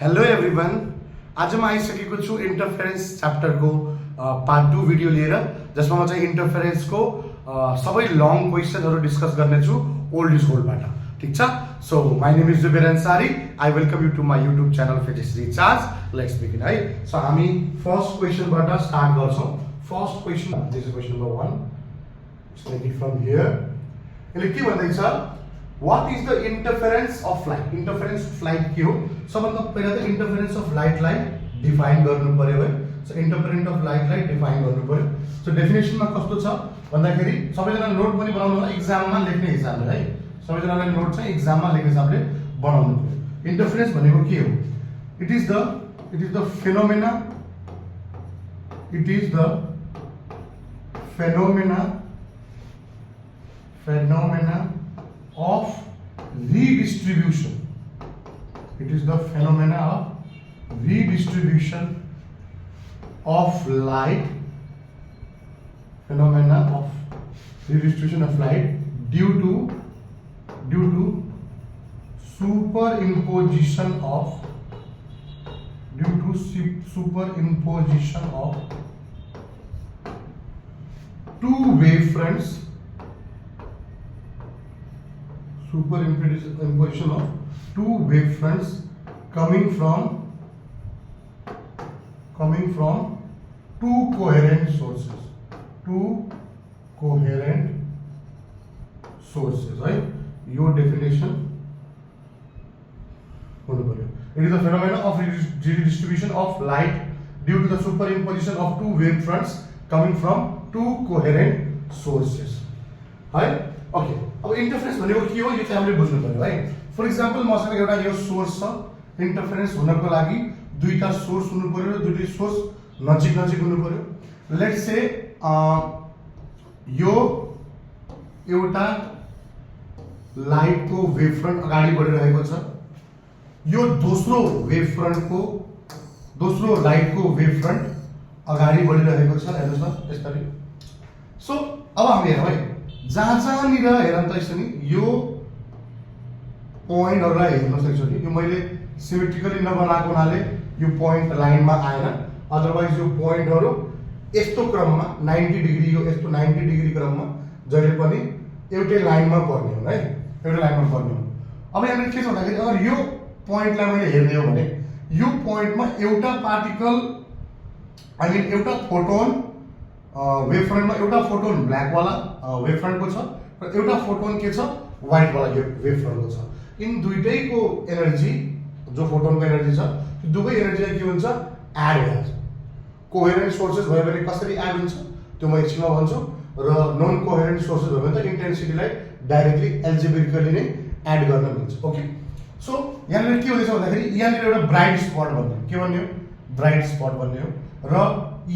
Hello everyone, आज म आइसकेको छु इन्टरफेरेन्स च्याप्टरको पार्ट 2 भिडियो लिएर, जसमा म चाहिँ इन्टरफेरेन्सको सबै लङ क्वेसनहरू डिस्कस गर्नेछु ओल्ड इज गोल्डबाट। ठिक छ। So my name is Zuber Ansari. I welcome you to my YouTube channel physics recharge. Let's begin है। सो हामी फर्स्ट क्वेसनबाट स्टार्ट गर्छौँ। First question, this is question number 1। Take it from here. यसले के भन्दैछ? What is the interference of light? Interference of light के हो? सबभन्दा पहिला त interference of light लाई डिफाइन गर्नु पर्यो है। सो interference of light लाई डिफाइन गर्नु पर्यो। सो डेफिनेसनमा कस्तो छ भन्दाखेरि सबैजनाले नोट पनि बनाउनु होला, एक्जाममा लेख्ने हिसाबले है। सबैजनाले नोट चाहिँ एक्जाममा लेख्ने हिसाबले बनाउनु पर्यो। इंटरफेरेंस भनेको के हो? It is the phenomena. It is the phenomena of redistribution. It is the phenomena of redistribution of light. Phenomena of redistribution of light due to superimposition of two wavefronts. Superimposition of two wavefronts coming from two coherent sources. Right? Your definition. It is the phenomena of redistribution of light due to the superimposition of two wavefronts coming from two coherent sources. Right? Okay, अब interference भनेको के हो यो चाहिँ हामीले बुझ्नु पर्यो है। फर एक्जाम्पल मसँग एउटा यो सोर्स छ, इंटरफेरेंस हुनको लागि दुईटा सोर्स हुनु पर्यो र दुईटै सोर्स नजिक हुनु पर्यो। लेट्स से यो एउटा लाइटको वेवफ्रन्ट अगाडि बढिरहेको छ, यो दोस्रो लाइटको वेवफ्रन्ट अगाडि बढिरहेको छ। हेर्नुस् न यसरी। सो अब हामी हेरौँ है, जहाँनिर हेरौँ त यसरी यो पोइन्टहरुलाई हेर्नुहोस् एकचोटि। यो मैले सिमेट्रिकली नबनाएको हुनाले यो पोइन्ट लाइनमा आएन, अदरवाइज यो पोइन्टहरु यस्तो क्रममा 90 डिग्री, यो यस्तो 90 डिग्री क्रममा जहिले पनि एउटै लाइनमा पर्ने हो है, एउटै लाइनमा पर्ने हो। अब यहाँ के छ भन्दाखेरि अगर यो पोइन्टलाई मैले हेर्ने हो भने यो पोइन्टमा एउटा पार्टिकल एउटा फोटोन वेवफ्रन्टमा एउटा फोटोन ब्ल्याक वाला वेवफ्रन्टको छ र एउटा फोटोन के छ व्हाइट वाला वेवफ्रन्टको छ। इन दुईटैको एनर्जी, जो फोटोनको एनर्जी छ त्यो दुवै एनर्जीलाई के हुन्छ एड हुन्छ। कोहेरेन्ट सोर्सेस भयो भने कसरी एड हुन्छ त्यो म एकछिनमा भन्छु, र नन कोहेरेन्ट सोर्सेस भयो भने त इन्टेन्सिटीलाई डाइरेक्टली एल्जेब्रिकली नै एड गर्न मिल्छ। ओके, सो यहाँनिर के हुँदैछ भन्दाखेरि यहाँनिर एउटा ब्राइट स्पट भन्ने, के भन्ने हो ब्राइट स्पट भन्ने हो, र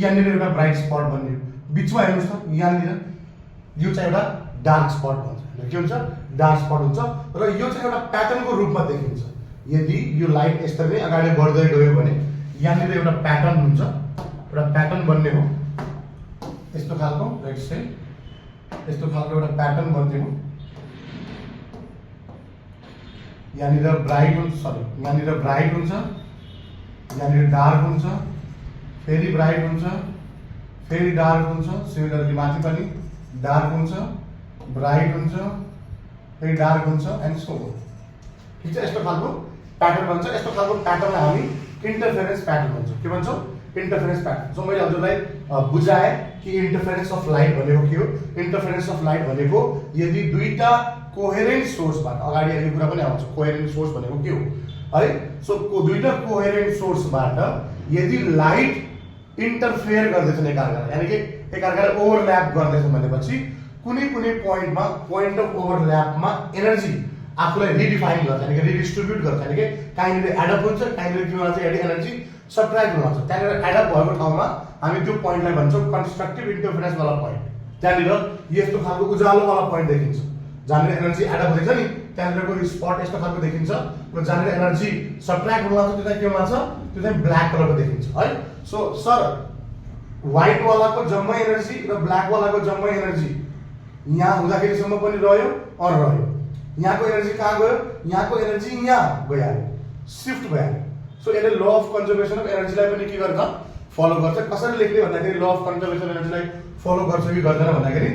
यहाँनिर एउटा ब्राइट स्पट भन्ने हो। बिचमा हेर्नुहोस् त यहाँनिर यो चाहिँ एउटा डार्क स्पट भन्छ। के हुन्छ डार्क स्पट हुन्छ, र यो चाहिँ एउटा प्याटर्नको रूपमा देखिन्छ। यदि यो लाइट यसरी नै अगाडि बढ्दै गयो भने यहाँनिर एउटा प्याटर्न हुन्छ, एउटा प्याटर्न बन्ने हो यस्तो खालको। लेट्स से यस्तो खालको एउटा प्याटर्न बन्ने हो। यहाँनिर ब्राइट हुन्छ, यहाँनिर ब्राइट हुन्छ, यहाँनिर डार्क हुन्छ, फेरि ब्राइट हुन्छ, फेरि डार्क हुन्छ, सिमिलरली माथि पनि डार्क हुन्छ, ब्राइट हुन्छ, फेरि डार्क हुन्छ एन्ड सो on। ठीक छ, यस्तो खालको प्याटर्न बन्छ। यस्तो खालको प्याटर्नलाई हामी इन्टरफेरेन्स प्याटर्न भन्छौँ। के भन्छौँ इन्टरफेरेन्स प्याटर्न। सो मैले हजुरलाई बुझाएँ कि इन्टरफेरेन्स अफ लाइट भनेको के हो। इन्टरफेरेन्स अफ लाइट भनेको यदि दुईटा कोहेरेन्ट सोर्सबाट, अगाडि यो कुरा पनि आउँछ कोहेरेन्ट सोर्स भनेको के हो है। सो दुईटा कोहेरेन्ट सोर्सबाट यदि लाइट इंटरफेयर गर्दैछन् एकअर्कालाई, यानी कि एकअर्कालाई ओभरल्याप गर्दैछन् भनेपछि कुनै पोइन्टमा पोइन्ट अफ ओभरल्यापमा एनर्जी आफूलाई रिडिफाइन गर्छ, यानी कि रिडिस्ट्रिब्युट गर्छ। यानी कि कहीँनिर एडअप हुन्छ, कहीँनिर के हुन्छ एनर्जी सब्ट्र्याक्ट हुन्छ। त्यहाँनिर एडअप भएको ठाउँमा हामी त्यो पोइन्टलाई भन्छौँ कन्स्ट्रक्टिभ इन्टरफेरेन्स वाला पोइन्ट। त्यहाँनिर यस्तो खालको उज्यालो वाला पोइन्ट देखिन्छ, जहाँनिर एनर्जी एडअप हुँदैछ नि त्यहाँनिरको स्पट यस्तो खालको देखिन्छ, र जहाँनिर एनर्जी सब्ट्र्याक्ट हुन लाग्छ त्यो चाहिँ के हुन लाग्छ, त्यो चाहिँ ब्ल्याक कलरको देखिन्छ है। सो सर व्हाइट वालाको जम्मै एनर्जी र ब्ल्याक वालाको जम्मै एनर्जी यहाँ हुँदाखेरिसम्म पनि रह्यो और रह्यो। यहाँको एनर्जी कहाँ गयो, यहाँको एनर्जी यहाँ गइहाल्यो, शिफ्ट भइहाल्यो। सो यसले ल अफ कन्जर्भेसन अफ एनर्जीलाई पनि के गर्छ फलो गर्छ कसरी लेख्ने भन्दाखेरि ल अफ कन्जर्भेसन एनर्जीलाई फलो गर्छ कि गर्दैन भन्दाखेरि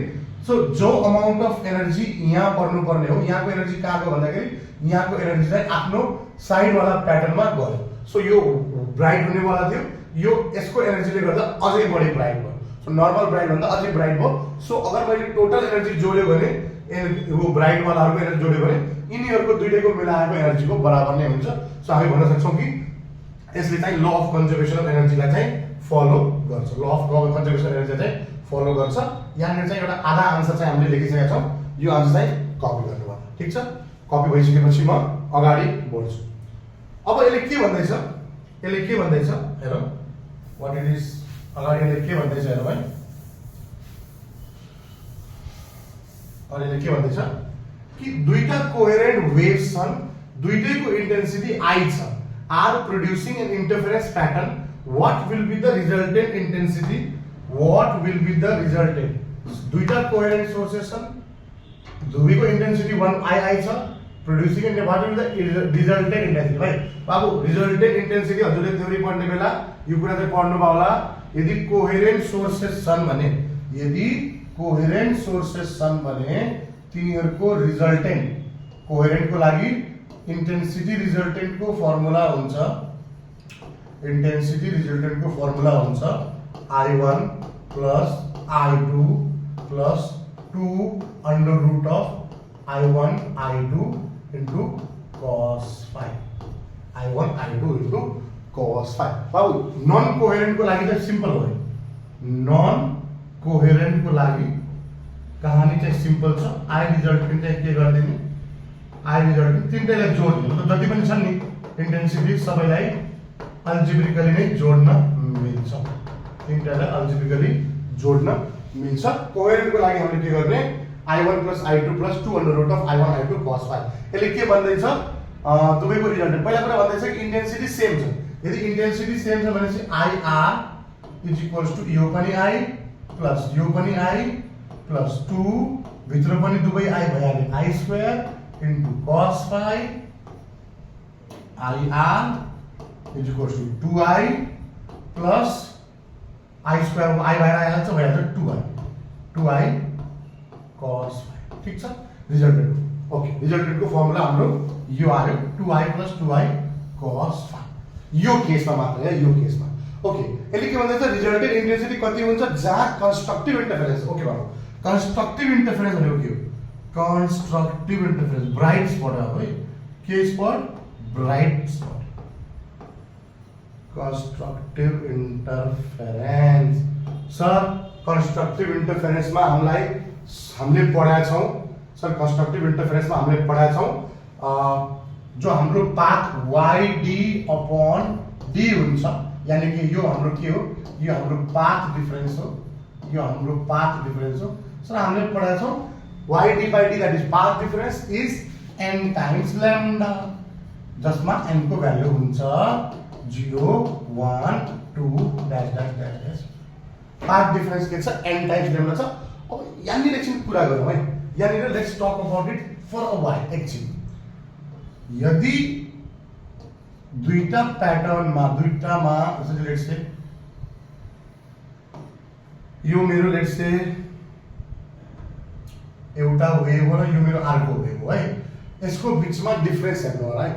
सो जो अमाउन्ट अफ एनर्जी यहाँ पर्नुपर्ने हो यहाँको एनर्जी कहाँको भन्दाखेरि यहाँको एनर्जी चाहिँ आफ्नो साइडवाला प्याटर्नमा गयो सो यो ब्राइट हुनेवाला थियो यो यसको एनर्जीले गर्दा अझै बढी ब्राइट भयो सो नर्मल ब्राइट भन्दा अझै ब्राइट भयो सो अगर मैले टोटल एनर्जी जोड्यो भने वो ब्राइट वालाहरूको एनर्जी जोड्यो भने यिनीहरूको दुईटैको मिलाएको एनर्जीको बराबर नै हुन्छ सो हामी भन्न सक्छौँ कि यसले चाहिँ ल अफ कन्जर्भेसन अफ एनर्जीलाई चाहिँ फलो गर्छ ल अफ कन्जर्भेसन एनर्जी चाहिँ फलो गर्छ यहाँनिर चाहिँ एउटा आधा आन्सर चाहिँ हामीले लेखिसकेका छौँ यो आन्सर चाहिँ कपी गर्नु भयो ठिक छ कपी भइसकेपछि म अगाडि बढ्छु अब यसले के भन्दैछ हेरौँ व्हाट इट इज अगाडि यसले के भन्दैछ हेरौँ है और यसले के भन्दैछ कि दुईटा कोहेरेन्ट वेव्स छन् दुईटैको इन्टेन्सिटी आई छ are producing an interference pattern what will be the resultant intensity what will be the resultant दुईटा कोहेरेन्ट सोर्सेस छन् दुवैको इन्टेन्सिटी 1 आई छ producing and what will the resultant intensity भाइ बाबु resultant intensity हजुरले theory पढ्ने बेला यो कुरा चाहिँ पढ्नु भयो होला यदि कोहेरेन्ट सोर्सेस छन् भने यदि कोहेरेन्ट सोर्सेस छन् भने तिनीहरुको रिजल्टेन्ट कोहेरेन्टको लागि इन्टेन्सिटी रिजल्टेन्टको फर्मुला हुन्छ इन्टेन्सिटी रिजल्टेन्टको फर्मुला हुन्छ I1 plus I2 plus 2 under root of I1 I2 into cos phi I1 I2 into cos phi बाबु नन कोहेरेन्ट को लागि चाहिँ सिम्पल हो नन कोहेरेन्ट को लागि कहानी चाहिँ सिम्पल छ I रिजल्टेन्ट चाहिँ के गर्दिने I रिजल्टेन्ट तिनटैलाई जोड्दिनु त जति पनि छन् नि इन्टेन्सिटी सबैलाई अल्जेब्रिकली नै जोड्न मिल्छ तिनटैलाई अल्जेब्रिकली जोड्न मिल्छ कोहेरेन्ट को लागि हामीले के गर्ने I1 plus I2 plus 2 under root of I1 I2 cos phi यसले के भन्दैछ दुवैको रिजल्टेन्ट पहिला कुरा भन्दैछ कि इन्टेन्सिटी सेम छ यदि इन्टेन्सिटी सेम छ भने चाहिँ IR is equals to यो पनि I plus यो पनि I plus 2 भित्र पनि दुवै I भइहाल्यो I square into cos phi IR is equals to 2I plus I square I बाहिर आइहाल्छ भइहाल्छ 2I cos phi ठीक छ रिजल्टेन्ट ओके रिजल्टेन्टको फर्मुला हाम्रो यो आयो 2I plus 2I cos phi यो केसमा मात्र है यो केसमा ओके यसले के भन्दैछ रिजल्टेन्ट इन्टेन्सिटी कति हुन्छ जहाँ कन्स्ट्रक्टिभ इन्टरफेरेन्स ओके बाबु कन्स्ट्रक्टिभ इन्टरफेरेन्स भनेको के हो कन्स्ट्रक्टिभ इन्टरफेरेन्स ब्राइट स्पट हो है के spot bright spot constructive interference sir constructive interference में हमले पढाएका छौं सर कंस्ट्रक्टिव इंटरफेरेंस में हमले पढाएका छौं जो हाम्रो पाथ YD अपॉन D हुन्छ यानी कि यो हाम्रो के हो यो हाम्रो पाथ डिफरेंस हो यो हाम्रो पाथ डिफरेंस हो सर हमले पढाएका छौं YD by D that is path difference is n times lambda जसमा n को भ्यालु हुन्छ 0 1 2 dash dash dash dash path difference के छ n टाइम्स लैम्डा छ अब यानी एकछिन कुरा गरौँ है यानी let's talk about it for a while एकछिन यदि दुईटा पैटर्न मा दुईटा मा लेट्स से यो मेरो लेट्स से एउटा वेभ हो र यो मेरो अर्को वेभ हो है यसको बीचमा डिफरेंस हेर्नु होला है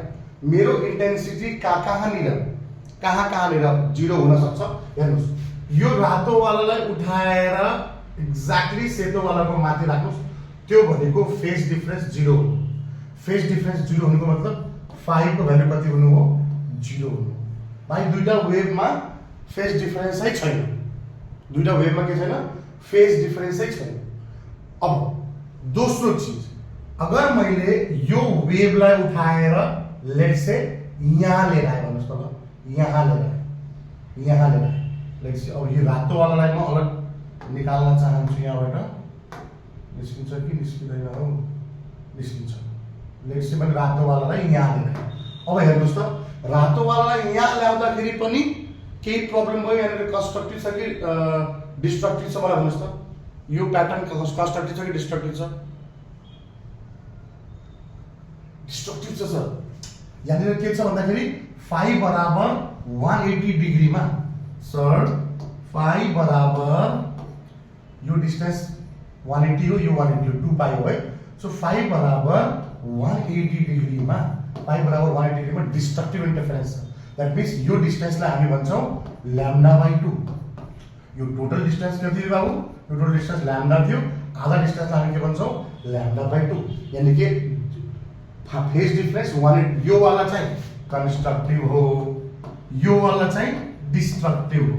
मेरो इन्टेन्सिटी कहाँनिर 0 हुन सक्छ हेर्नुस् यो रातो वालालाई उठाएर एक्ज्याक्टली सेतो वालाको माथि राख्नुस् त्यो भनेको फेज डिफरेंस 0 हो फेज डिफरेंस 0 हुनुको मतलब फाइ को भ्यालु कति हुनु हो 0 हुनु भाइ दुईटा वेभमा फेज डिफरेंसै छैन दुईटा वेभमा के छैन फेज डिफरेंसै छैन अब दोस्रो चीज अगर मैले यो वेभलाई उठाएर लेट्स से यहाँ लिएर आए भन्नुस् त यहाँ लिएर आए लेट्स से अब यो रातो वालालाई म अलग निकाल्न चाहन्छु यहाँबाट निस्किन्छ कि निस्किदैन हो निस्किन्छ लेट्स से मैले रातो वालालाई यहाँ लिएर आए अब हेर्नुस् त रातो वालालाई यहाँ ल्याउँदाखेरि पनि केही प्रब्लम भयो यहाँनिर कन्स्ट्रक्टिभ छ कि डिस्ट्रक्टिभ छ मलाई भन्नुस् त यो प्याटर्न कन्स्ट्रक्टिभ छ कि डिस्ट्रक्टिभ छ डिस्ट्रक्टिभ छ सर यहाँनिर के छ भन्दाखेरि फाइ बराबर 180 डिग्रीमा सर फाइ बराबर यो डिस्टेन्स 180 हो, यो 180 हो, 2 पाई हो है। सो फाइ बराबर 180 डिग्रीमा, फाइ बराबर 180 डिग्रीमा डिस्ट्रक्टिभ इन्टरफेरेन्स छ। द्याट मिन्स यो डिस्टेन्सलाई हामी भन्छौँ λ/2। यो टोटल डिस्टेन्स के थियो बाबु? यो टोटल डिस्टेन्स λ थियो, आधा डिस्टेन्सलाई हामी के भन्छौँ λ/2। यानी कि फेज डिफरेन्स 180, यो वाला चाहिँ कन्स्ट्रक्टिभ हो, यो वाला चाहिँ डिस्ट्रक्टिभ हो।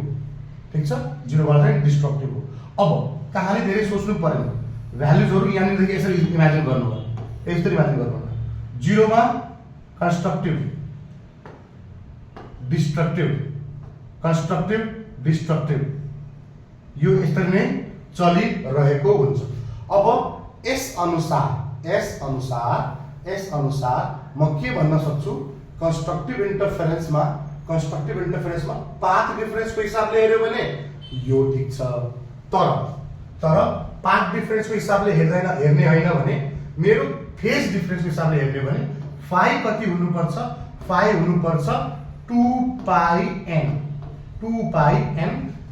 ठीक छ, 0 वाला चाहिँ डिस्ट्रक्टिभ हो। अब कहानी धेरै सोच्नु परेन, भ्यालुजहरु यहाँनिर यसरी इमेजिन गर्नु होला, यसरी इमेजिन गर्नु होला। 0 मा कन्स्ट्रक्टिभ, डिस्ट्रक्टिभ, कन्स्ट्रक्टिभ, डिस्ट्रक्टिभ, यो यसरी नै चलिरहेको हुन्छ। अब यस अनुसार म के भन्न सक्छु, कन्स्ट्रक्टिभ इन्टरफेरेन्समा पाथ डिफरेन्सको हिसाबले हेर्यो भने यो ठीक छ, तर पाथ डिफरेन्सको हिसाबले हेर्ने होइन भने, मेरो फेज डिफरेन्सको हिसाबले हेर्ने भने फाइ कति हुनुपर्छ? फाइ हुनुपर्छ 2 पाई n,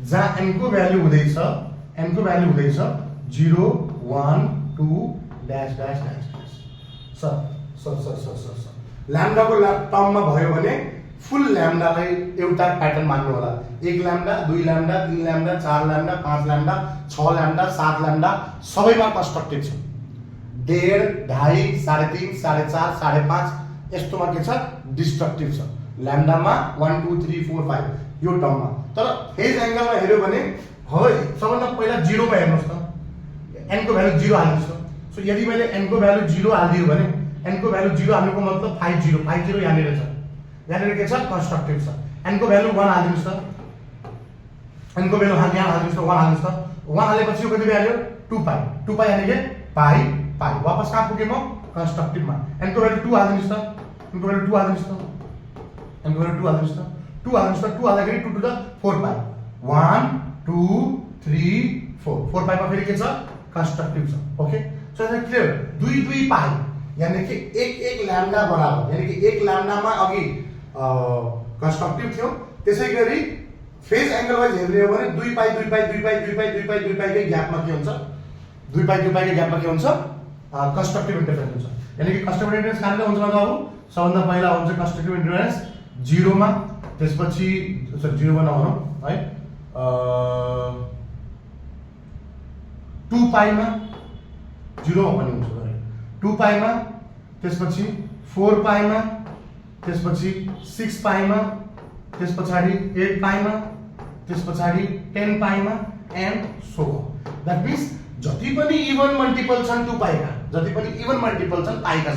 जहाँ n को भ्यालु हुँदैछ 0 1 2 dash dash dash dash. Sir ल्याम्डाको टर्ममा भयो भने फुल ल्याम्डालाई एउटा प्याटर्न मान्नु होला। 1 lambda, 2 lambda, 3 lambda, 4 lambda, 5 lambda, 6 lambda, 7 lambda सबैमा कन्स्ट्रक्टिभ छ। 1.5, 2.5, 3.5, 4.5, 5.5 यस्तोमा के छ? डिस्ट्रक्टिभ छ। ल्याम्डामा 1 2 3 4 5 यो टर्ममा। तर फेज एंगलमा हेर्यो भने सबभन्दा पहिला 0 मा हेर्नुस् त, n को भ्यालु 0 हाल्नुस् त। सो यदि मैले n को भ्यालु 0 हाल्दियो भने n को भ्यालु 0 हाल्नुको मतलब 50 यहाँनिर छ, यहाँनिर के छ? कन्स्ट्रक्टिभ छ। n को भ्यालु 1 हाल्दिनुस् त, n को भ्यालु यहाँ हाल्दिनुस् त, 1 हाल्नुस् त। 1 हालेपछि यो कति भ्यालु? 2 पाई यानी के पाई। वापस कहाँ पुगे म? कन्स्ट्रक्टिभमा। n को भ्यालु 2 हाल्दिनुस् त, n को भ्यालु 2 हाल्दिनुस् त, n को भ्यालु 2 हाल्दिनुस् त, 2 हाल्दाखेरि 2 to the 4 पाई, 1 2 3 4, 4 पाईमा फेरि के छ? कन्स्ट्रक्टिभ छ। Okay, so is clear? 2 पाई यानी कि 1 ल्याम्डा बराबर, यानी कि 1 ल्याम्डामा अघि कन्स्ट्रक्टिभ थियो, त्यसैगरी फेज एंगल वाइज हेर्ने हो भने 2 पाई के ग्यापमा के हुन्छ? 2 पाई के ग्यापमा के हुन्छ? कन्स्ट्रक्टिभ इन्टरफेरेन्स हुन्छ। यानी कि कन्स्ट्रक्टिभ इन्टरफेरेन्स कहाँनिर हुन्छ बाबु? सबभन्दा पहिला हुन्छ कन्स्ट्रक्टिभ इन्टरफेरेन्स 0 मा, त्यसपछि 0 मा नभनौँ है, 2 पाईमा, 0 मा पनि हुन्छ, 2 पाईमा, त्यसपछि 4 पाईमा, त्यसपछि 6 पाईमा, त्यसपछि 8 पाईमा, त्यसपछि 10 पाईमा and so on. That means जति पनि इभन मल्टिपल छन् 2 पाईका, जति पनि इभन मल्टिपल छन् पाईका,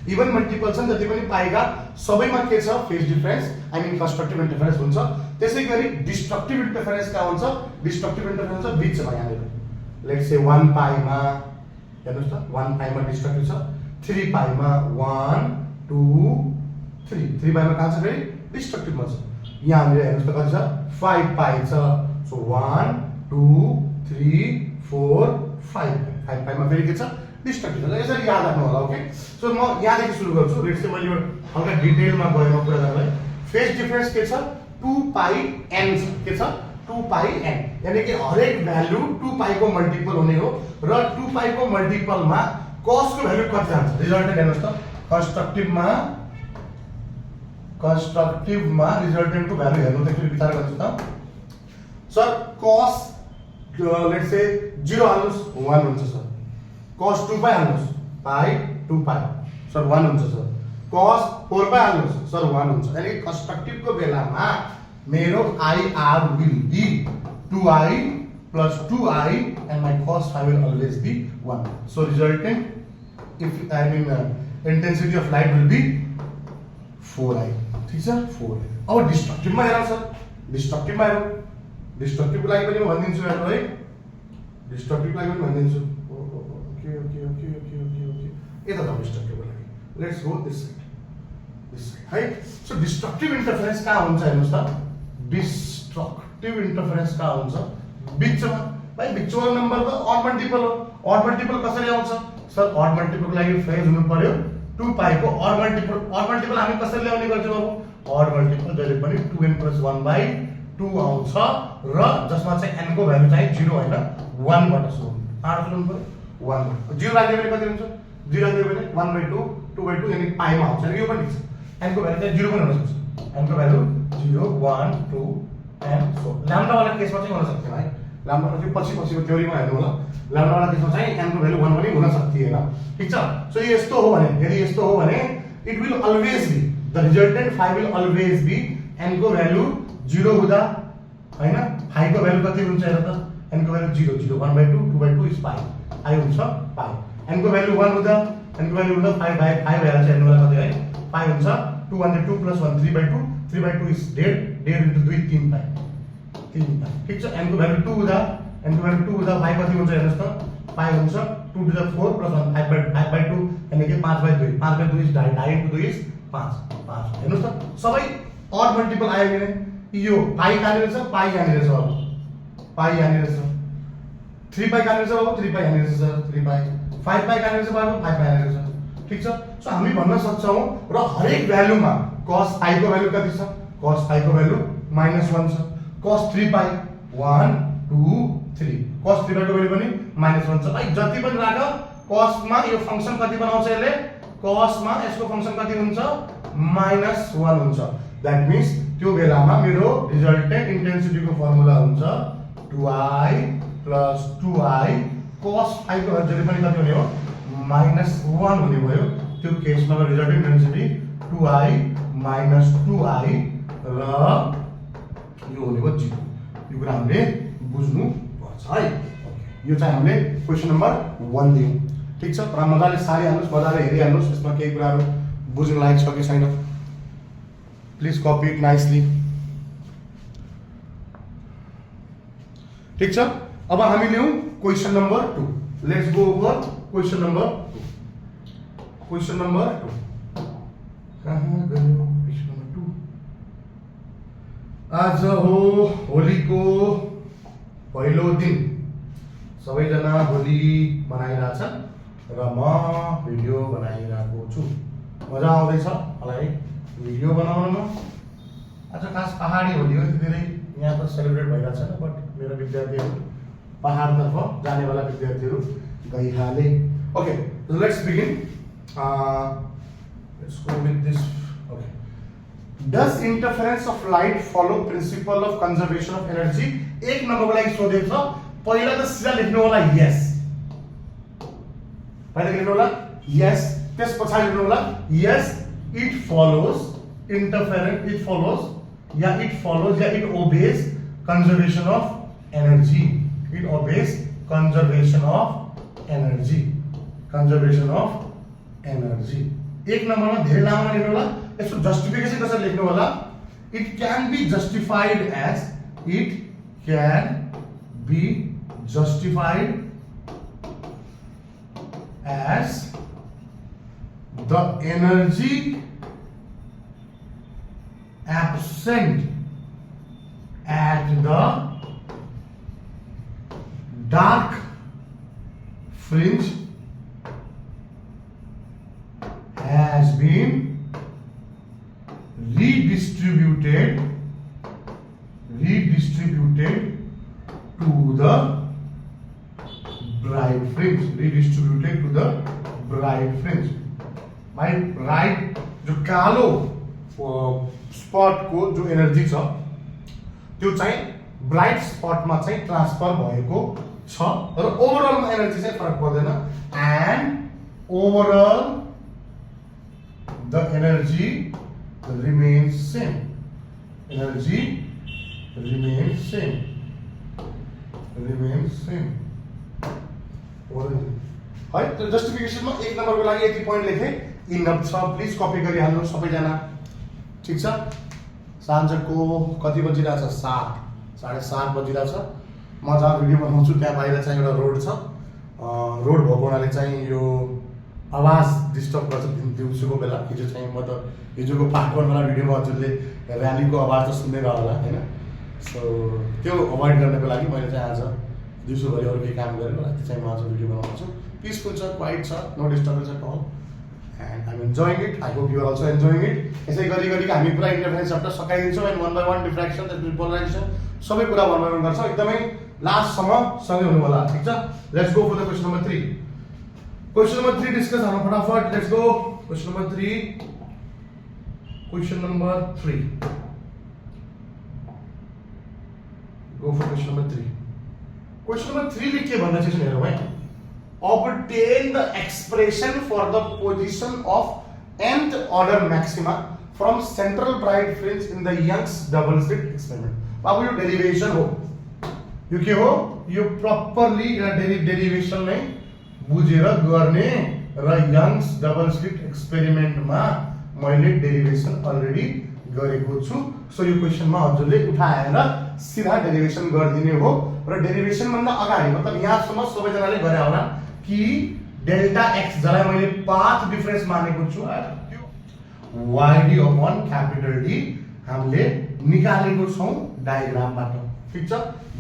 इभन मल्टिपल छन् जति पनि पाईका, सबैमा के छ? Phase difference, I mean constructive interference हुन्छ। त्यसैगरी डिस्ट्रक्टिभ इन्टरफेरेन्स कहाँ हुन्छ? डिस्ट्रक्टिभ इन्टरफेरेन्स हुन्छ बीचमा, यहाँनिर लेट्स से 1 पाईमा हेर्नुस् त, 1 पाईमा डिस्ट्रक्टिभ छ, 3 पाईमा 1 2 3 पाईमा कहाँ छ? फेरि डिस्ट्रक्टिभमा छ। यहाँनिर हेर्नुस् त कति छ? 5 पाई छ। सो 1 2 3 4 5 पाईमा फेरि के छ? डिस्ट्रक्टिभ छ। यसरी याद राख्नु होला। ओके, सो म यहाँदेखि सुरु गर्छु। लेट्स से मैले हल्का डिटेलमा गएँ म कुरा गर्नलाई। फेज डिफरेन्स के छ? 2 पाई n छ। के छ? 2 पाई n, यानी कि हरेक भ्यालु 2 पाई को मल्टिपल हुने हो र 2 पाई को मल्टिपलमा cos को भ्यालु कति जान्छ? रिजल्टेन्ट हेर्नुस् त, कन्स्ट्रक्टिभमा रिजल्टेन्टको भ्यालु हेर्नु त फेरि विचार गर्नुस् त। सर cos लेट्स से 0 हाल्नुस् 1 हुन्छ सर। cos 2 पाई हाल्नुस्, पाई 2 पाई सर 1 हुन्छ सर। cos 4 पाई हाल्नुस् सर 1 हुन्छ। यानी कन्स्ट्रक्टिभको बेलामा मेरो IR will be 2i plus 2i and my cos phi will always be 1. So resultant, if I mean intensity of light will be 4i. ठीक छ, 4i। अब डिस्ट्रक्टिभमा हेरौँ sir, डिस्ट्रक्टिभमा हेरौँ। डिस्ट्रक्टिभको लागि पनि म भनिदिन्छु हेर्नु है, डिस्ट्रक्टिभको लागि पनि भनिदिन्छु। ओके यता जाउँ डिस्ट्रक्टिभको लागि। लेट्स गो दिस साइड है। सो डिस्ट्रक्टिभ इन्टरफेरेन्स कहाँ हुन्छ हेर्नुस् त, डिस्ट्रक्टिभ इन्टरफेरेन्स कहाँ हुन्छ? बीचमा। भाइ बीचमा नम्बर त अड मल्टिपल हो। अड मल्टिपल कसरी आउँछ? सर अड मल्टिपलको लागि फेज हुनु पर्यो 2 पाई को अड मल्टिपल। अड मल्टिपल हामी कसरी ल्याउने गर्छौँ? अब अड मल्टिपल जहिले पनि 2n + 1/2 आउँछ र जसमा चाहिँ n को भ्यालु चाहिँ 0 हैन 1 बाट सुरु हुन्छ। आर सुरु हुन्छ 1 बाट 0 राख्यो भने कति हुन्छ 0 राख्यो भने 1/2 2/2 यानी पाइमा आउँछ र यो पनि छ n को भ्यालु चाहिँ 0 पनि हुन सक्छ n को भ्यालु 0 1 2 एन्ड सो ल्याम्डा वाला केसमा चाहिँ हुन सक्दैन है ल्याम्डा चाहिँ पछि थ्योरीमा हेर्नु होला ल्याम्डा वाला केसमा चाहिँ n को भ्यालु 1 पनि हुन सक्दैन ठीक छ। सो यो यस्तो हो भने यदि यस्तो हो भने it will always be the resultant phi will always be n को भ्यालु 0 हुँदा हैन phi को भ्यालु कति हुन्छ हेर त n को भ्यालु 0 0 1/2 2/2 इज pi i हुन्छ pi n को भ्यालु 1 हुँदा n को भ्यालु हुँदा 5 भइहाल्छ हेर्नु होला कति है pi हुन्छ 2 1 2 + 1 3/2 3/2 इज डेड इन्टु 2 3 pi ठीक छ। n को भ्यालु 2 हुँदा n को भ्यालु 2 हुँदा pi कति हुन्छ हेर्नुस् त pi हुन्छ 2 to the 4 + 1 5/2 यानी कि 5/2 5/2 इज 2.5 into 2 इज 5 हेर्नुस् त सबै अड मल्टिपल आयो भने यो pi कहाँनिर छ pi यहाँनिर छ pi यहाँनिर छ 3 pi कहाँनिर छ 3 pi यहाँनिर छ 3 pi 5 pi कहाँनिर छ 5 pi यहाँनिर छ ठीक छ। सो हामी भन्न सक्छौं र हरेक भ्यालुमा cos pi को भ्यालु कति छ cos pi को भ्यालु -1 छ cos 3 pi 1 2 3 cos 3 pi को भ्यालु पनि -1 छ भाइ जति पनि राख cos मा यो फंक्सन कति बनाउँछ यसले cos मा यसको फंक्सन कति हुन्छ -1 हुन्छ दैट मीन्स त्यो बेलामा मेरो रिजल्टेन्ट इन्टेन्सिटी को फर्मुला हुन्छ 2i + 2i cos phi को जति पनि कति हुने हो -1 हुने भयो त्यो केसमा रिजल्टेन्ट इन्टेन्सिटी 2i - 2i र यो हुने भयो 0 यो कुरा हामीले बुझ्नु पर्छ है यो चाहिँ हामीले क्वेशन नम्बर 1 दियौं ठीक छ। र मजाले सारी हाल्नुस् मजाले हेरि हाल्नुस् यसमा केही कुराहरु बुझ्न लायक छ कि छैन प्लिज कपी इट नाइसली ठीक छ। अब हामी लियौं question number 2 let's go over question number 2 question number 2 कहाँ गयो क्वेशन नम्बर 2 आज हो होलीको पहिलो दिन सबैजना होली मनाइरहेछन् र म भिडियो बनाइरहेको छु मजा आउँदैछ मलाई भिडियो बनाउनमा आज खास पहाडी होली हो धेरै यहाँ त सेलिब्रेट भइरहेको छैन बट मेरो विद्यार्थीहरू पहाडतर्फ जानेवाला विद्यार्थीहरू गइहाले okay let's begin let's go with this okay does interference of light follow principle of conservation of energy एक नम्बरको लागि सोधेको छ पहिला त सिधा लेख्नु होला यस पहिला लेख्नु होला यस त्यस पछाडि लेख्नु होला yes it follows interference it follows या it obeys conservation of energy it obeys conservation of energy एक नम्बरमा धेरै लामो लेख्नु होला यसको जस्टिफिकेसन कसरी लेख्नु होला it can be justified as it can be justified as the energy absent at the dark fringe has been redistributed to the bright fringe redistributed to the bright fringe my right जो कालो spot को जो energy छ त्यो चाहिँ bright spot मा चाहिँ transfer भएको छ र ओभरअल मा एनर्जी चाहिँ फरक पर्दैन and overall the energy remains same है त जस्टिफिकेसनमा एक नम्बरको लागि यति पोइन्ट लेखे इनफ छ प्लिज कपी गरिहाल्नु सबैजना ठीक छ। साँझको कति बजिरहेछ 7 7:30 बजिरहेछ म जहाँ भिडियो बनाउँछु त्यहाँ बाहिर चाहिँ एउटा रोड छ रोड भएको हुनाले चाहिँ यो आवाज डिस्टर्ब गर्छ दिउँसोको बेला हिजो चाहिँ म त हिजोको पार्ट 1 वाला भिडियोमा हजुरले र्यालीको आवाज त सुन्दै रह होला हैन सो त्यो अभोइड गर्नको लागि मैले चाहिँ आज दिउँसोभरि अरू केही काम गरेर राति चाहिँ म आज भिडियो बनाउँछु पिसफुल छ क्वाइट छ no disturbance at all and I'm enjoying it. I hope you are also enjoying it. यसै गरी गरी हामी पुरा इन्टरफेरेन्स चैप्टर सकाइदिन्छौँ and one by one diffraction त्यसपछि पोलराइजेसन सबै कुरा वन बाइ वन गर्छौँ एकदमै लास्ट सम्म सँगै हुनु होला ठीक छ let's go for the question number 3 question number 3 discuss गर्न फटाफट let's go question number 3 question number 3 go for question number 3 question number 3 ले के भन्दै छ हेरौँ है obtain the expression for the position of nth order maxima from central bright fringe in the Young's double slit experiment अब यो डेरिवेसन हो यो के हो यो प्रपरली डेरिवेसन नै बुझेर गर्ने र यंग्स डबल स्लिट एक्सपेरिमेन्टमा मैले डेरिवेसन अलरेडी गरेको छु सो यो क्वेशनमा हजुरले उठाएर सिधा डेरिवेसन गरिदिने हो र डेरिवेसन भन्दा अगाडि मतलब यहाँसम्म सबैजनाले गरे होला कि डेल्टा x जसलाई मैले पाथ डिफरेन्स मानेको छु yd अपॉन क्यापिटल D हामीले निकालेको छौं डायग्रामबाट ठीक छ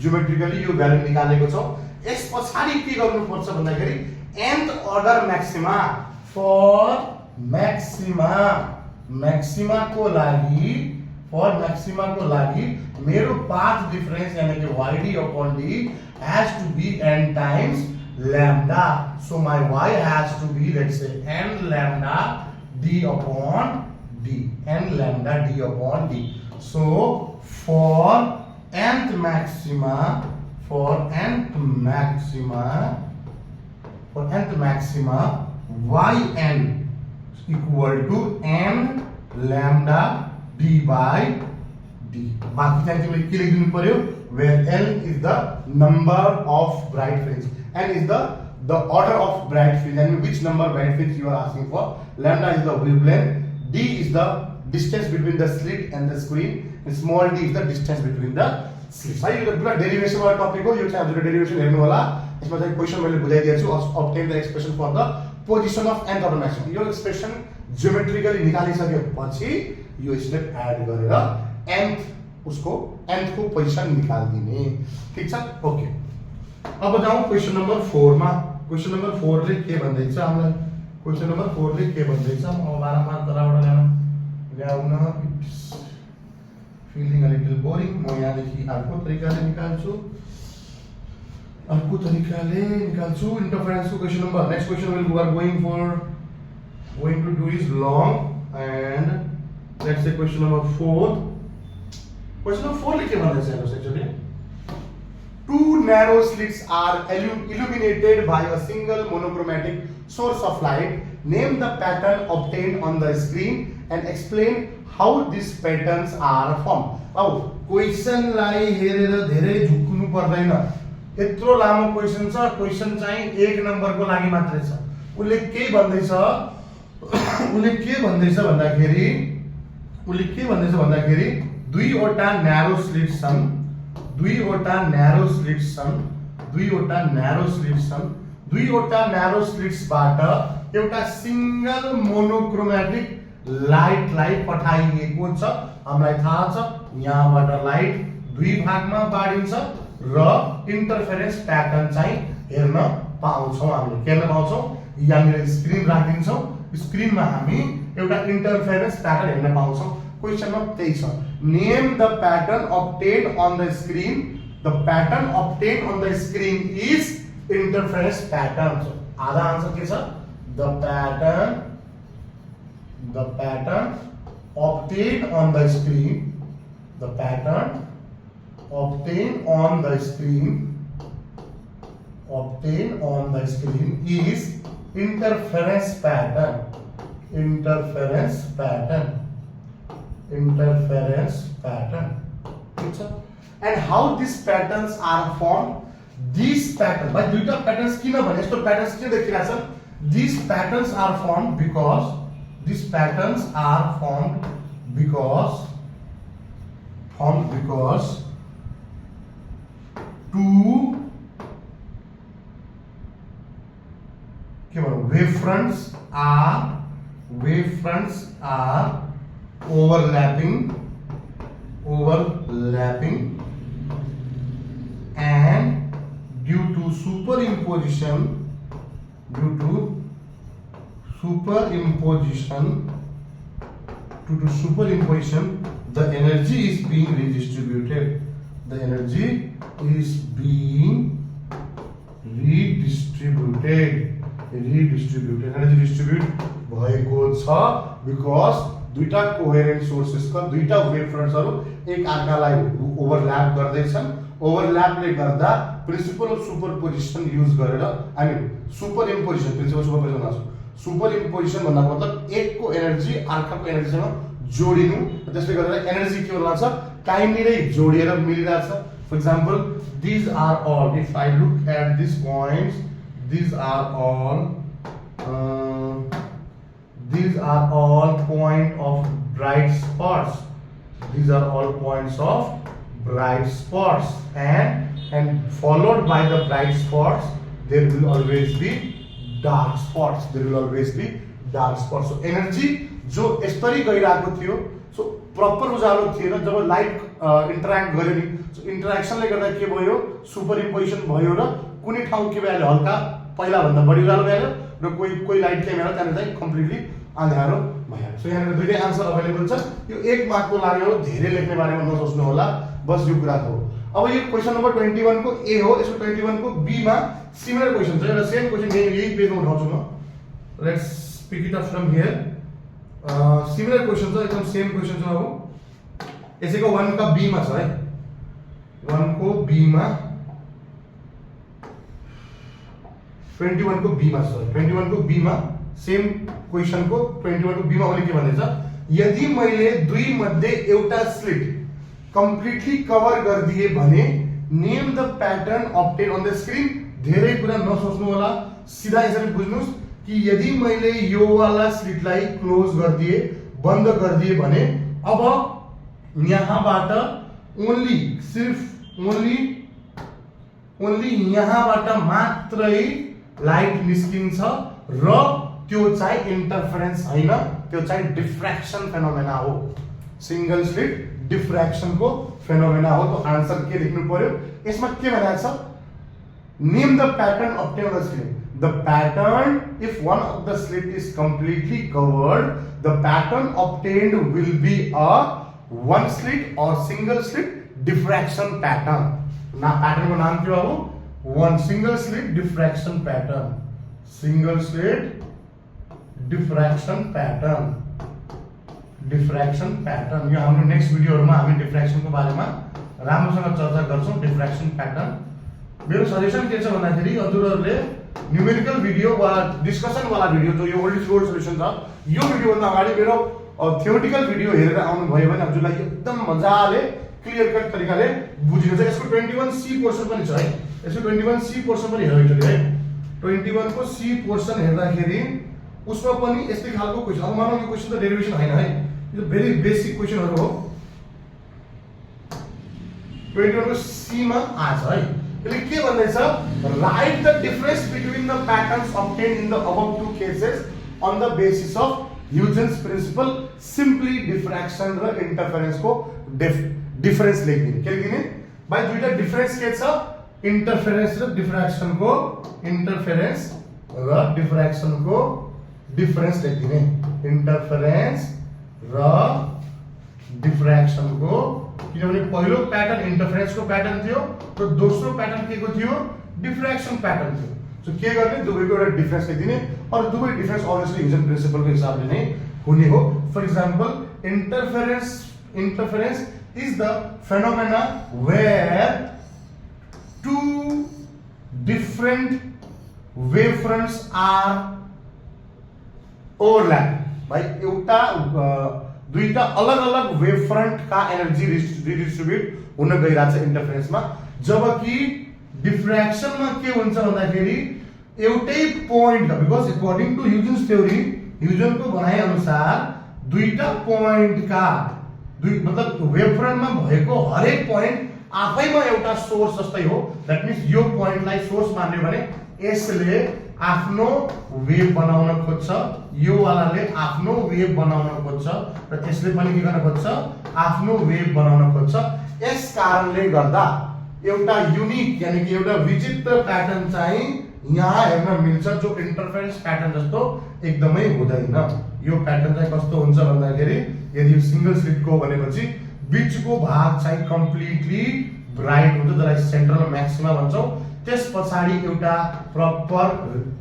ज्योमेट्रिकली यो भ्यालु निकालेको छौं यस पछाडी के गर्नु पर्छ भन्दाखेरि nth order maxima for maxima को लागि मेरो पाथ डिफरेंस यानी कि yd upon D has to be n times lambda so my y has to be let's say n lambda d upon D n lambda d upon D so for nth maxima yn equal to n lambda d by D बाकी चाहिँ तिमीले के लेख्दिनु पर्यो where n is the number of bright fringe n is the order of bright fringe and which number bright fringe you are asking for lambda is the wavelength d is the distance between the slit and the screen and small d is the distance between the slits है यो पुरा डेरिवेसन वाला topic हो यो चाहिँ हजुरले डेरिवेसन हेर्नु होला यसमा चाहिँ क्वेशन मैले बुझाइदिएको छु obtain the expression for the position of nth order maximum यो एक्सप्रेसन ज्योमेट्रिकली निकालिसकेपछि यो स्टेप एड गरेर nth को पोजिसन निकाल दिने ठीक छ ओके अब जाउँ क्वेशन नम्बर 4 मा क्वेशन नम्बर 4 ले के भन्दै छ हामीलाई क्वेशन नम्बर 4 ले के भन्दै छ म बारम्बार तलबाट ल्याउन इट्स फीलिङ अ लिटल बोरिङ म यहाँदेखि अर्को तरिकाले निकाल्छु इन्टरफेरेन्स को question number next question we are going to do is long and let's say question number 4 ले के भन्दै छ हेर्नुस् actually two narrow slits are illuminated by a single monochromatic source of light name the pattern obtained on the screen and explain how these patterns are formed अब question लाई हेरेर धेरै झुक्नु पर्दैन यत्रो लामो क्वेशन छ क्वेशन चाहिँ 1 नम्बर को लागि मात्रै छ उले के भन्दैछ भन्दाखेरि दुईवटा न्यारो स्लिट्स बाट एउटा सिंगल मोनोक्रोमेटिक लाइट लाई पठाइएको छ हामीलाई थाहा छ यहाँबाट लाइट दुई भागमा बाडिन्छ र इन्टरफेरेन्स प्याटर्न चाहिँ हेर्न पाउँछौं हामीले के हेर्न पाउँछौं यहाँनिर स्क्रिन राखिदिन्छौं स्क्रिनमा हामी एउटा इन्टरफेरेन्स प्याटर्न हेर्न पाउँछौं क्वेशनमा त्यही छ name the pattern obtained on the screen the pattern obtained on the screen is interference pattern so आधा आन्सर के छ the pattern obtained on the screen is interference pattern and how these patterns are formed these patterns by दुईटा patterns किन भने यस्तो patterns किन देखिरहेछ these patterns are formed because two के भनौं wavefronts are overlapping and due to superimposition superimposition, due to superimposition, the energy is being redistributed. The energy is being redistributed. Energy distribute भएको छ because दुईटा coherent sources का दुईटा wave फ्रन्ट्सहरु एक अर्कालाई overlap गर्दैछन्. ओभरल्यापले गर्दा प्रिन्सिपल अफ सुपरपोजिसन युज गरेर I mean superimposition, principle superposition भन्छ. सुपर इम्पोजिसन भन्नाको मतलब एकको एनर्जी अर्काको एनर्जीसँग जोडिनु, त्यसले गर्दा एनर्जी के होला छ टाइमली नै जोडिएर मिलिरहेछ. For example these are all, if I look at these points, these are all point of bright spots. These are all points of bright spots, and followed by the bright spots there will always be dark spots. There will always be dark spots. So energy जो यसरी गइरहेको थियो, so proper उजालो थिएन. जब light interact गर्यो नि, so इन्टरेक्सनले गर्दा के भयो, सुपर इम्पोजिसन भयो र कुनै ठाउँ के भइहाल्यो, हल्का पहिला भन्दा बढी उजालो भइहाल्यो र कोही लाइट क्यामेरा त्यहाँ चाहिँ कम्प्लिटली अँध्यारो भइहाल्यो. सो यहाँ दुईटै आन्सर अवेलेबल छ. यो एक मार्कको लागि हो, धेरै लेख्ने बारेमा नसोच्नु होला, बस यो कुरा हो. अब यो क्वेशन नम्बर 21 को ए हो. यसको 21 को बी मा सिमिलर क्वेशन छ. एउटा सेम क्वेशन यही पेजमा उठाउँछु म. Let's pick it up from here. Similar question छ, एकदम सेम क्वेशन छ. अब यसैको 1 का बी मा छ है. 1 को बी मा 21 को बी मा छ. 21 को बी मा सेम क्वेशन को 21 को बी मा अहिले के भन्दैछ, यदि मैले दुई मध्ये एउटा स्लिट कम्प्लिटली कभर गरिदिए भने name the pattern obtain on the screen. धेरै कुरा नसोच्नु होला, सिधा यसरी बुझ्नुस् कि यदि मैले यो वाला स्लिटलाई क्लोज गरिदिए, बन्द गरिदिए भने अब यहाँबाट ओन्ली यहाँबाट मात्रै लाइट निस्किन्छ र त्यो चाहिँ इन्टरफेरेन्स हैन, त्यो चाहिँ डिफ्र्याक्सन फेनोमेना हो. सिंगल स्लिट डिफ्र्याक्सन को फेनोमेना हो. तो आंसर के लेख्नु पर्यो, यसमा के भनेको छ, name the pattern obtain on the screen. The pattern, if one of the slit is completely covered, the pattern obtained will be a one slit or single slit diffraction pattern. ना pattern को नाम क्या हो, one single slit diffraction pattern. Single slit diffraction pattern. Diffraction pattern. यो हाम्रो next भिडियोहरुमा हामी डिफ्र्याक्सन को बारेमा राम्रोसँग चर्चा गर्छौं. डिफ्र्याक्सन प्याटर्न. मेरो सजेसन के छ भन्दाखेरि हजुरहरुले न्यूमेरिकल भिडियो वा डिस्कसन वाला भिडियो जो यो ओल्ड इज गोल्ड सोल्युसन छ, यो भिडियो भन्दा अगाडि मेरो थ्योरेटिकल भिडियो हेरेर आउनु भयो भने हजुरलाई एकदम मजाले क्लियर कट तरिकाले बुझिन्छ. यसको 21C पोर्सन पनि छ है. यसको 21C पोर्सन पनि हेरौ एकचोटी है. 21 को C पोर्सन हेर्दाखेरि उसमा पनि यस्तै खालको क्वेशन. अब मानौ यो क्वेशन त डेरिभेसन हैन है, यो भेरी बेसिक क्वेशनहरु हो. 21 को C मा आज है. यसले के भन्दैछ, write the difference between the patterns obtained in the above two cases on the basis of Huygens principle. Simply diffraction र इन्टरफेरेन्स को डिफरेंस लेखिदिने. के लेखिदिने भाइ, दुईटा डिफरेंस के छ, इन्टरफेरेन्स र डिफ्र्याक्सन को, इन्टरफेरेन्स र डिफ्र्याक्सन को डिफरेंस लेखिदिने. इन्टरफेरेन्स र डिफ्र्याक्सन को, किनभने पहिलो प्याटर्न इन्टरफेरेन्स को प्याटर्न थियो र दोस्रो प्याटर्न के को थियो, डिफ्र्याक्सन प्याटर्न थियो. सो के गर्ने, दुवैको एउटा डिफरेंस लेखिदिने. और दुवै डिफरेंस अभियसली ह्युजेन प्रिन्सिपल को हिसाबले नै हुने हो. For example interference is the phenomena where two different wave fronts are overlap. भाइ एउटा दुईटा अलग अलग वेव फ्रन्ट का एनर्जी रिडिस्ट्रिब्युट हुन गइरहेछ इन्टरफेरेन्स मा. जबकि डिफ्र्याक्सन मा के हुन्छ भन्दाखेरि एउटै पोइन्ट का, because according to Huygens theory, Huygens को भनाइ अनुसार दुईटा पोइन्ट का मतलब वेव फ्रन्ट मा भएको हरेक पोइन्ट आफैमा एउटा सोर्स जस्तै हो. दैट मीन्स यो पोइन्टलाई सोर्स मान्यो भने यसले आफ्नो वेव बनाउन खोज्छ, यो वालाले आफ्नो वेव बनाउन खोज्छ र यसले पनि के गर्न खोज्छ, आफ्नो वेव बनाउन खोज्छ. यस कारणले गर्दा एउटा युनिक यानी कि एउटा विचित्र प्याटर्न चाहिँ यहाँ हेर्न मिल्छ जो इन्टरफेरेन्स प्याटर्न जस्तो एकदमै हुँदैन। यो प्याटर्न चाहिँ कस्तो हुन्छ भन्दाखेरि यदि सिंगल स्लिटको हो भनेपछि बीचको भाग चाहिँ कम्प्लिटली ब्राइट हुन्छ जसलाई सेन्ट्रल म्याक्सिमा भन्छौँ। त्यस पछाडि एउटा प्रपर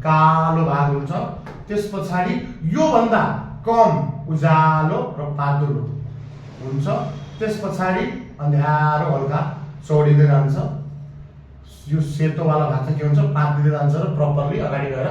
कालो भाग हुन्छ। त्यस पछाडि यो भन्दा कम उज्यालो र पातलो हुन्छ। त्यस पछाडि अँध्यारो हल्का चौडिँदै जान्छ। यो सेतो वाला भाग चाहिँ के हुन्छ पातिँदै जान्छ र प्रपरली अगाडि गएर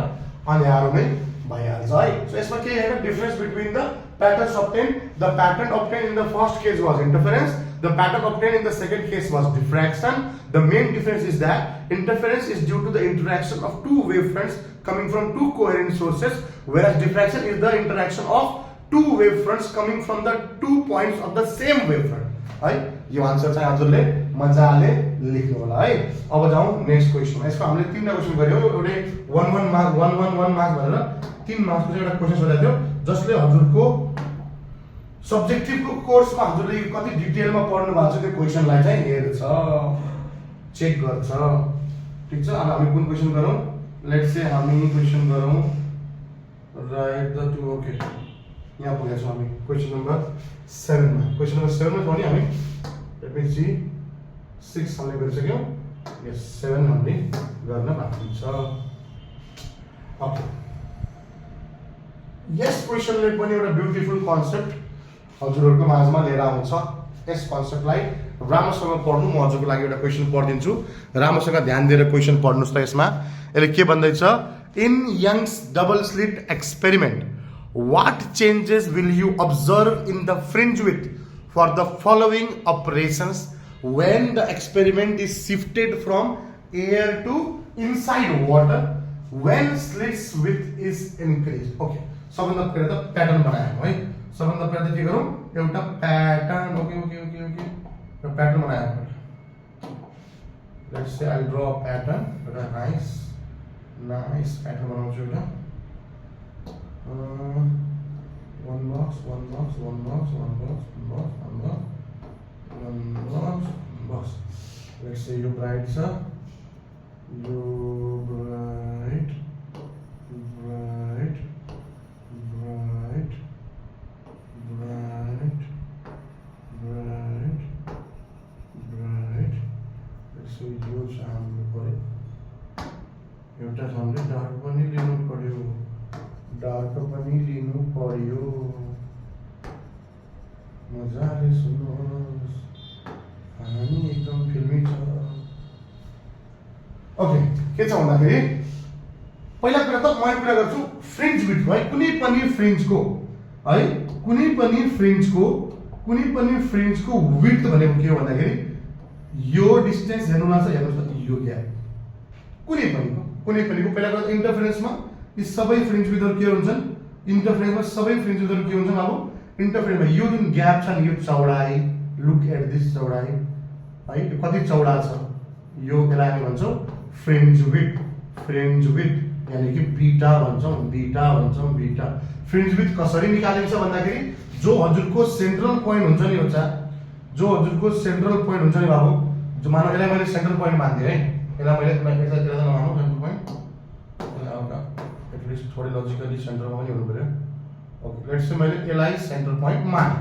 अँध्यारो नै भइहाल्छ है। सो यसमा के हैन difference between the patterns obtained. The pattern obtained in the first case was interference. The pattern obtained in the second case was diffraction. The main difference is that interference is due to the interaction of two wavefronts coming from two coherent sources, whereas diffraction is the interaction of two wavefronts coming from the 2 points of the same wavefront. है यो answer चाहिँ हजुरले मजाले लेख्नु होला है। अब जाउँ नेक्स्ट क्वेशन। यसको हामीले तीनटा क्वेशन गर्यौ। एउटै 1 मार्क्स भनेर 3 मार्क्सको चाहिँ एउटा क्वेशन सोधेको थियो जसले हजुरको सब्जेक्टिभको कोर्समा हजुरले कति डिटेलमा पढ्नु भएको छ त्यो क्वेशनलाई चाहिँ हेर्छ, चेक गर्छ। ठीक छ। अब हामी कुन क्वेशन गरौँ? लेट्स से हामी क्वेशन गरौँ राइट द टु ओके। यहाँ पुगेका छौँ हामी क्वेशन नम्बर 7 मा। क्वेशन नम्बर 7 मा पनि हामी लेट मी सी 6 हामीले गरिसक्यौँ। यस 7 हामीले गर्न बाँकी छ। ओके। यस क्वेशनले पनि एउटा ब्युटिफुल कन्सेप्ट हजुरहरुको माझमा लिएर आउँछ। यस कन्सेप्टलाई राम्रोसँग पढ्नु। म हजुरको लागि एउटा क्वेशन पढिदिन्छु, राम्रोसँग ध्यान दिएर क्वेशन पढ्नुस् त। यसमा यसले के भन्दैछ? In Young's double slit experiment what changes will you observe in the fringe width for the following operations when the experiment is shifted from air to inside water when slits width is increased? Okay, सबभन्दा पहिले त pattern बनायौं है। सबभन्दा पहिले त के गरौँ? एउटा प्याटर्न ओके एउटा प्याटर्न बनायौं। Let's say I'll draw a pattern, एउटा nice प्याटर्न बनाउँछु एउटा। one box. Let's say you bright, sir. You bright. Let's say you sample. एउटा हामीले डार्क पनि लिनु पर्यो। मजाले सुन्नुहोस्, हामी एकदम फिल्मी छ। ओके, के छ भन्दाखेरि पहिला कुरा त म कुरा गर्छु फ्रिन्ज विड्थ है। कुनै पनि फ्रिन्जको विड्थ भनेको के हो भन्दाखेरि यो डिस्टेन्स हेर्नुमा छ। हेर्नुस् त यो ग्याप कुनै पनिको पहिला कुरा इन्टरफेरेन्समा यी सबै फ्रिन्ज विड्थहरु के हुन्छन्? इन्टरफेरेन्समा सबै फ्रिन्ज विड्थहरु के हुन्छन्? अब इन्टरफेरेन्समा यो जुन ग्याप छ नि यो चौडाइ, लुक एट दिस चौडाइ है, यो कति चौडा छ यो यसलाई हामी भन्छौँ फ्रिन्ज विड्थ यानी कि बीटा भन्छौँ। बीटा फ्रिन्ज विड्थ कसरी निकालिन्छ भन्दाखेरि जो हजुरको सेन्ट्रल पोइन्ट हुन्छ नि एउटा, जो हजुरको सेन्ट्रल पोइन्ट हुन्छ नि बाबु, जो मानौ यसलाई मैले सेन्ट्रल पोइन्ट मान्दिए है, यसलाई मैले यसलाई नमानौ सेन्ट्रल पोइन्ट, एटलिस्ट थोरै लजिकली सेन्टरमा पनि हुनु पर्यो। ओके, लेट्स से मैले यसलाई सेन्टर पोइन्ट माने।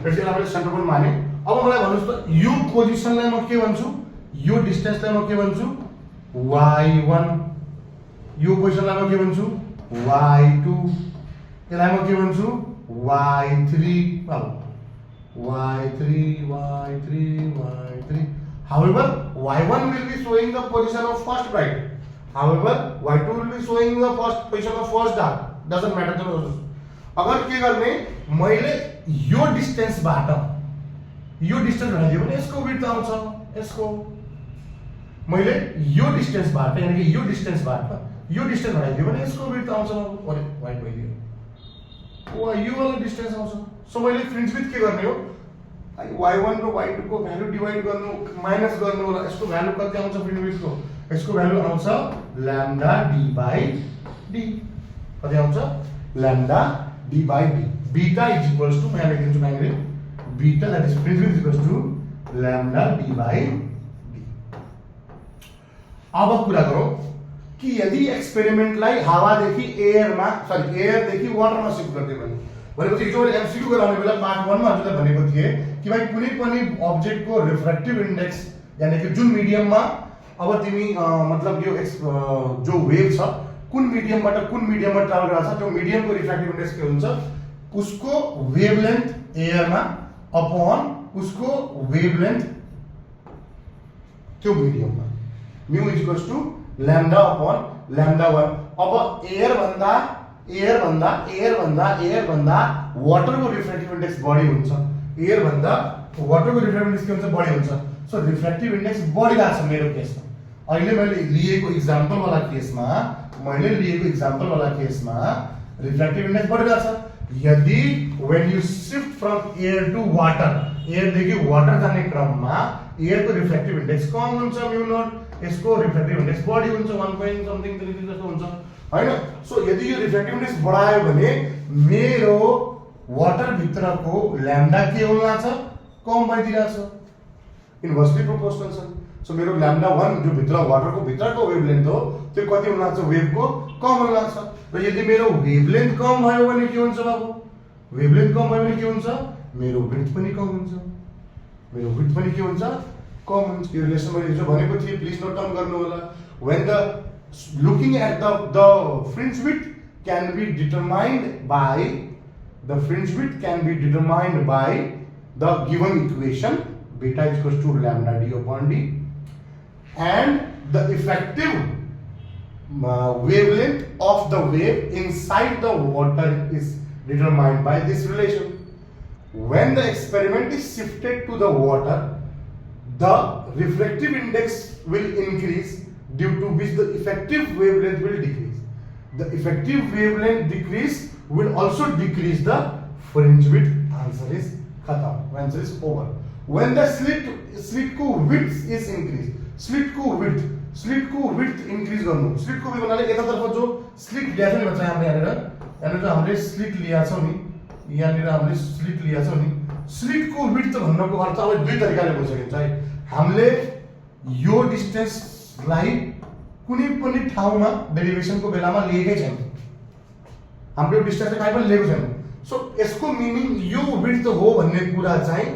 लेट्स यसलाई मैले सेन्टर पोइन्ट माने। अब मलाई भन्नुस् त यो पोजिसनलाई म के भन्छु? यो डिस्टेन्सलाई म के भन्छु? y1। यो पोजिसनलाई म के भन्छु? y2। यसलाई म के भन्छु? y3। y3। However, y1 will be showing the position of first bright. However, y2 will be showing the first position of first dark. Doesn't matter to us. अगर के गर्ने मैले यो डिस्टेन्सबाट हटाइदियो भने यसको विड्थ आउँछ। यसको मैले यो डिस्टेन्सबाट यानी कि यो डिस्टेन्स हटाइदियो भने यसको विड्थ आउँछ। अरे वाइड भइदियो यो वाला डिस्टेन्स आउँछ। सो मैले फ्रिन्ज विड्थ के गर्ने हो? y1 र y2 को भ्यालु डिवाइड गर्नु, माइनस गर्नु होला। यसको भ्यालु कति आउँछ फ्रिन्ज विड्थको? यसको भ्यालु आउँछ लैम्डा d/d। कति आउँछ? Lambda d/d। Beta is equals to मैं लेखिदिन्छु मैले beta that is fringe width equals to lambda d/d। अब कुरा गरौँ कि यदि एक्सपेरिमेन्टलाई हावादेखि एयरमा सरी एयरदेखि वाटरमा सिफ्ट गरिदियो भनेपछि हिजो मैले एमसीक्यू गराउने बेला पार्ट 1 मा हजुरलाई भनेको थिएँ कि भाइ कुनै पनि अब्जेक्टको रिफ्र्याक्टिभ इन्डेक्स यानी कि जुन मिडियममा अब तिमी मतलब यो जो वेभ छ कुन मिडियमबाट कुन मिडियममा ट्राभल गर्छ त्यो मिडियमको रिफ्र्याक्टिभ इन्डेक्स के हुन्छ उसको वेभलेन्थ एयरमा अपॉन उसको वेभलेन्थ त्यो मिडियममा mu is equals to lambda upon lambda 1 अब एयर भन्दा वाटर को रिफ्र्याक्टिभ इन्डेक्स बढी हुन्छ एयर भन्दा वाटर को रिफ्र्याक्टिभ इन्डेक्स के हुन्छ बढी हुन्छ सो रिफ्र्याक्टिभ इन्डेक्स बढिरहेको छ मेरो केसमा अहिले मैले लिएको एक्जाम्पल वाला केसमा रिफ्र्याक्टिभ इन्डेक्स बढिरहेको छ यदि when you shift from air to water air देखि वाटर जाने क्रममा एयर को रिफ्र्याक्टिभ इन्डेक्स कम हुन्छ म्यू नट यसको रिफ्र्याक्टिभ इन्डेक्स बढी हुन्छ 1 point something जस्तो हुन्छ हैन सो यदि यो रिफ्र्याक्टिभ इन्डेक्स बढायो भने मेरो वाटर भित्रको ल्याम्डा के होला छ कम भइदिरा छ इन्भर्सली प्रोपोर्शनल छ सो मेरो ल्याम्डा 1 जो भित्र वाटरको भित्रको वेभलेन्थ हो त्यो कति हुन लाग्छ वेभको कम हुन लाग्छ र यदि मेरो वेभलेन्थ कम भयो भने के हुन्छ बाबु वेभलेन्थ कम भयो भने के हुन्छ मेरो विड्थ पनि कम हुन्छ कम हुन्छ यो रिलेसन मैले हिजो भनेको थिएँ प्लिज नोट डाउन गर्नु होला when the looking at the fringe width can be determined by the given equation beta is equals to lambda d upon d and the effective wavelength of the wave inside the water is determined by this relation. When the experiment is shifted to the water, the refractive index will increase due to which the effective wavelength will decrease. The effective wavelength decrease will also decrease the fringe width. Answer is khatam. Answer is over. When the slit को width is increased, slit को width increase गर्नु slit को भी बनाले एतातर्फ जो slit definite बच्चा हामीले यहाँनिर जो हामीले slit लिया छौ नि यहाँनिर हामीले slit लिया छौ नि slit को width भन्नको अर्थ अब दुई तरिकाले बुझ सकिन्छ है हामीले यो डिस्टेन्सलाई कुनै पनि ठाउँमा डेरिभेसनको बेलामा लिएकै छैन हाम्रो डिस्टेन्स चाहिँ पनि लिएको छैन सो यसको मिनिङ यो width हो भन्ने कुरा चाहिँ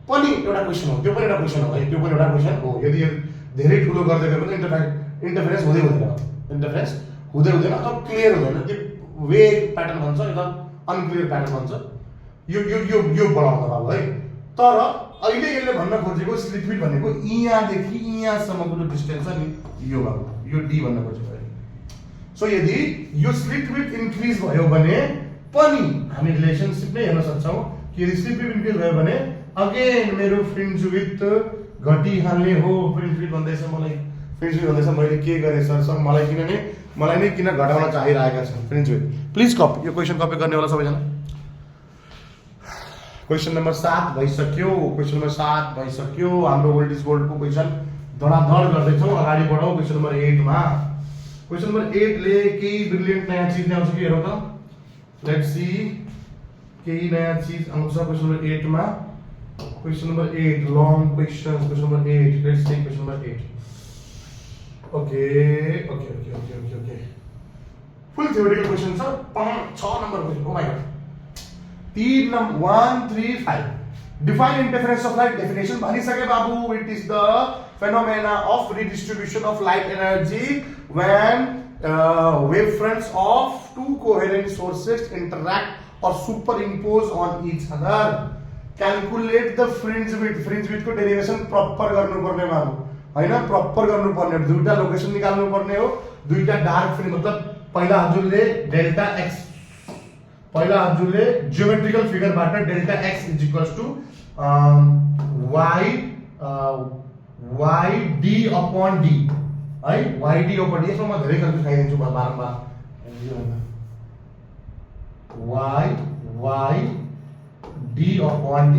पनि एउटा क्वेशन हो त्यो पनि एउटा क्वेशन हो है त्यो पनि एउटा क्वेशन हो यदि धेरै ठुलो गर्दै गयो भने इन्टरफेरेन्स हुँदैन अथवा क्लियर हुँदैन त्यो वेग प्याटर्न भन्छ या अनक्लियर प्याटर्न भन्छ यो बनाउँदा बाबु है तर अहिले यसले भन्न खोजेको स्लिट विड्थ भनेको यहाँदेखि यहाँसम्मको जो डिस्टेन्स छ नि यो बाबु यो डी भन्न खोजेको है सो यदि यो स्लिट विड्थ इन्क्रिज भयो भने पनि हामी रिलेसनशिप नै हेर्न सक्छौं कि यदि स्लिट विड्थ इन्क्रिज भयो भने अगेन मेरो फ्रिन्ज विड्थ घटिहाल्ने हो फ्रिन्ज विड्थ भन्दैछ मैले के गरे सर मलाई नै किन घटाउन चाहिरहेका छन् फ्रिन्ज विड्थ प्लिज कपी यो क्वेशन कपी गर्ने होला सबैजना क्वेशन नम्बर 7 भइसक्यो हाम्रो ओल्ड इज गोल्ड को क्वेशन धडाधड गर्दै छौं अगाडि बढौं क्वेशन नम्बर 8 मा क्वेशन नम्बर 8 ले केही ब्रिलियन्ट नयाँ चीज ल्याउँछ कि हेरौं त लेट्स सी केही नयाँ चीज आउँछ क्वेशन नम्बर 8 मा question number 8 long question question number 8 let's take question number 8 okay full theoretical question छ 6 number question oh my god 3 number 1 3 5 define interference of light definition भनिसके बाबु it is the phenomena of redistribution of light energy when wavefronts of two coherent sources interact or superimpose on each other calculate the fringe width को derivation proper गर्नुपर्ने बाबु हैन proper गर्नुपर्ने दुईटा location निकाल्नु पर्ने हो दुईटा डार्क फ्रिन्ज मतलब पहिला हजुरले डेल्टा x पहिला हजुरले जियोमेट्रिकल फिगरबाट delta x is equals to y d upon d है y d अपॉन d यसमा म धेरै कन्फ्युज खाइदिन्छु बारम्बार y d अपॉन d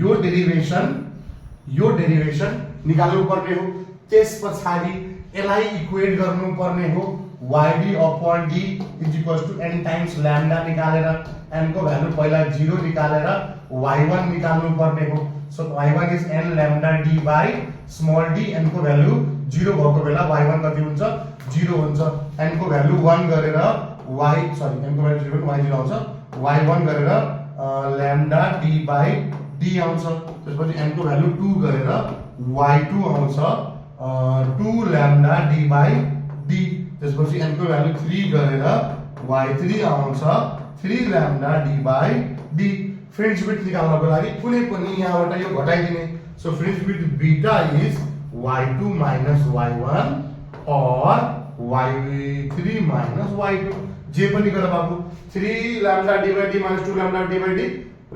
यो डेरिवेसन निकाल्नु पर्ने हो त्यसपछि यसलाई इक्वेट गर्नु पर्ने हो yd upon d is equals to n times lambda निकालेर n को भ्यालु पहिला 0 निकालेर y1 निकाल्नु पर्ने हो so y1 is n lambda d by small d n को भ्यालु 0 भएको बेला y1 कति हुन्छ 0 हुन्छ n को भ्यालु 1 गरेर n को भ्यालु 0 y0 आउँछ y1 गरेर lambda d by d आउँछ त्यसपछि n को भ्यालु 2 गरेर y2 आउँछ 2 lambda d by d त्यसपछि n को भ्यालु 3 गरेर y3 आउँछ 3 lambda d by d fringe width निकाल्नको लागि कुनै पनि यहाँबाट यो घटाइदिने so fringe width beta is y2 minus y1 or y3 minus y2 जे पनि गर बाबु 3 lambda d by d minus 2 lambda d by d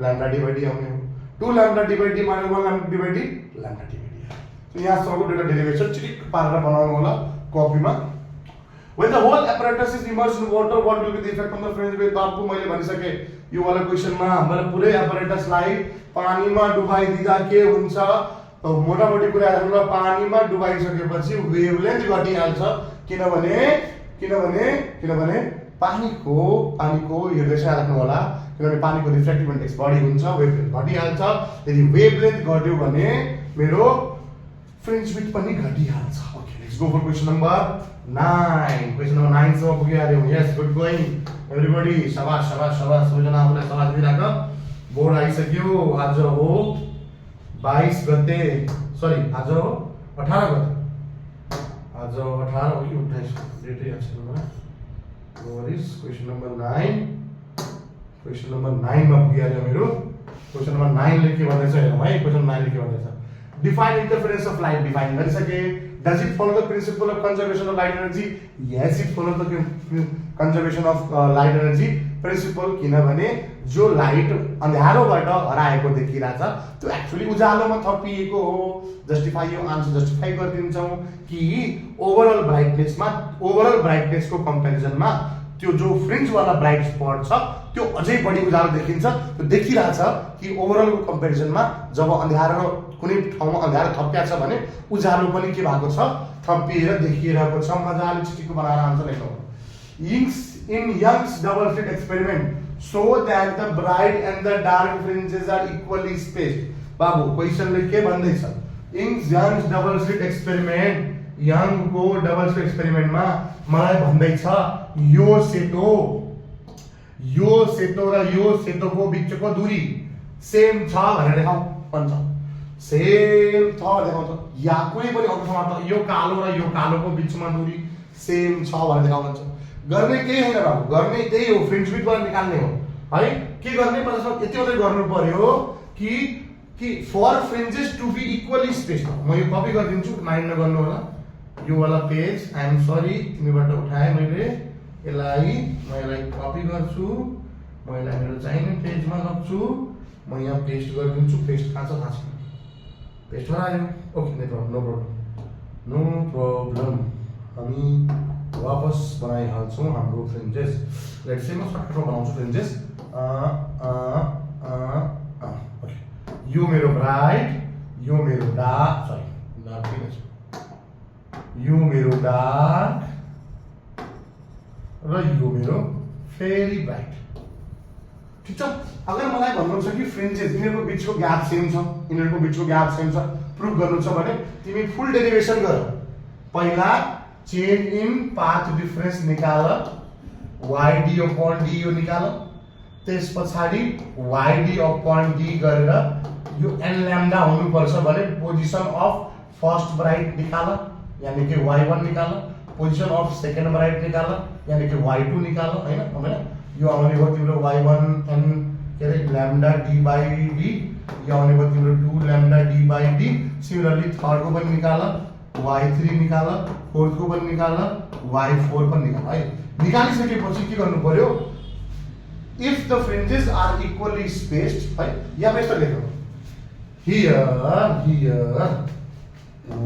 lambda d by d आउने हो 2 lambda d by d minus 1 lambda d by d lambda d by d so यहाँ सबको data derivation चिक पारेर बनाउनु होला कपीमा When the whole apparatus is immersed in water, what will be the effect on the fringe wave? आपको मैले भनिसके यो वाला क्वेशनमा हाम्रो पुरै apparatusलाई पानीमा डुबाइदिँदा के हुन्छ मोटामोटी कुराहरुलाई पानीमा डुबाइसकेपछि वेभलेन्थ घटिहाल्छ किनभने पानीको हेर्दै राख्नु होला किनभने पानीको रिफ्र्याक्टिभ इन्डेक्स बढी हुन्छ वेभलेन्थ घटिहाल्छ यदि वेभलेन्थ घट्यो भने मेरो फ्रिन्ज विड्थ पनि घटिहाल्छ okay let's go for question number 9 question number 9 सम्म पुगिहाल्यौ यस गुड गोइङ एभ्रीबडी शाबाश सबैजना आफूलाई शाबाश दिइराख बोर्ड आइसक्यो आज हो 22 गते सरी आज हो 18 गते आज 18 हो कि 28 डेटै याद छैन मलाई क्वेशन नम्बर 9 मा पुगिहाल्यो मेरो क्वेशन नम्बर 9 ले के भन्दैछ हेरौँ है क्वेशन 9 ले के भन्दैछ Define interference of light. Define गरिसके. Does it follow the principle of conservation of light energy? Yes, it follows the conservation of light energy principle. किनभने जो लाइट अँध्यारोबाट हराएको देखिरहेछ त्यो एक्चुअली उज्यालोमा थपिएको हो. जस्टिफाई यो आन्सर जस्टिफाई गरिदिन्छौँ कि ओभरअल ब्राइटनेसको कम्पेरिजनमा त्यो जो फ्रिन्ज वाला ब्राइट स्पट छ त्यो अझै बढी उज्यालो देखिन्छ त्यो देखिरहेछ कि ओभरअलको कम्पेरिजनमा जब अँध्यारो कुनै ठाउँमा अँध्यारो थपिया छ भने उज्यालो पनि के भएको छ थपिएर देखिरहेको छ मजाले चिटिको बनाएर आन्सर लेख्नु in Young's double slit experiment so that the bright and the dark fringes are equally spaced बाबु क्वेशनले के भन्दैछ in Young's double slit experiment young को डबल स्लिट एक्सपेरिमेन्टमा मलाई भन्दैछ यो सेतो र यो सेतोको बीचको दूरी सेम छ भनेर देखाउ भन्छ सेम छ देखाउँछ या कुनै पनि अर्थमा त यो कालो र यो कालोको बीचमा दूरी सेम छ भनेर देखाउ भन्छ गर्ने केही हैन बाबु गर्ने त्यही हो फ्रिन्ज विड्थबाट निकाल्ने हो है के गर्ने पर्छ यति मात्रै गर्नु पर्यो कि for fringes to be equally spaced म यो कपी गरिदिन्छु माइन्ड नगर्नु होला यो वाला पेज आई एम सॉरी तिमीबाट उठाए मैले यसलाई कपी गर्छु म यसलाई मेरो चाहिने पेजमा लग्छु म यहाँ पेस्ट गरिदिन्छु पेस्ट कहाँ छ थाहा छैन पेस्ट गरायो ओके नो प्रब्लम हामी वापस बनाइहाल्छौँ हाम्रो फ्रिन्जेस लेट्स से म सर्टकटमा बनाउँछु फ्रिन्जेस ओके यो मेरो ब्राइट यो मेरो डार्क सरी डार्क किन छ यो मेरो डार्क र यो मेरो फेरी ब्राइट ठीक छ अगर मलाई भन्नु छ कि फ्रिन्जेस यिनीहरुको बीचको ग्याप सेम छ प्रुफ गर्नु छ भने तिमी फुल डेरिभेसन गर पहिला चेन इन पाथ डिफरेन्स निकाल yd अपॉन d यो निकाल त्यसपछि yd अपॉन d गरेर यो n लैम्डा हुनु पर्छ भने पोजिसन अफ फर्स्ट ब्राइट निकाल यानी कि y1 निकाल पोजिसन अफ सेकेन्ड ब्राइट निकाल यानी कि y2 निकाल हैन यो आउने हो तिम्रो y1 n के रे लैम्डा d by d यो आउने हो तिम्रो 2 lambda d by d similarly third को पनि निकाल y3 निकाल फोर्थ को पनि निकाल y4 पनि निकाल है निकालिसकेपछि के गर्नु पर्यो if the fringes are equally spaced है यहाँ यस्तो लेख्नु here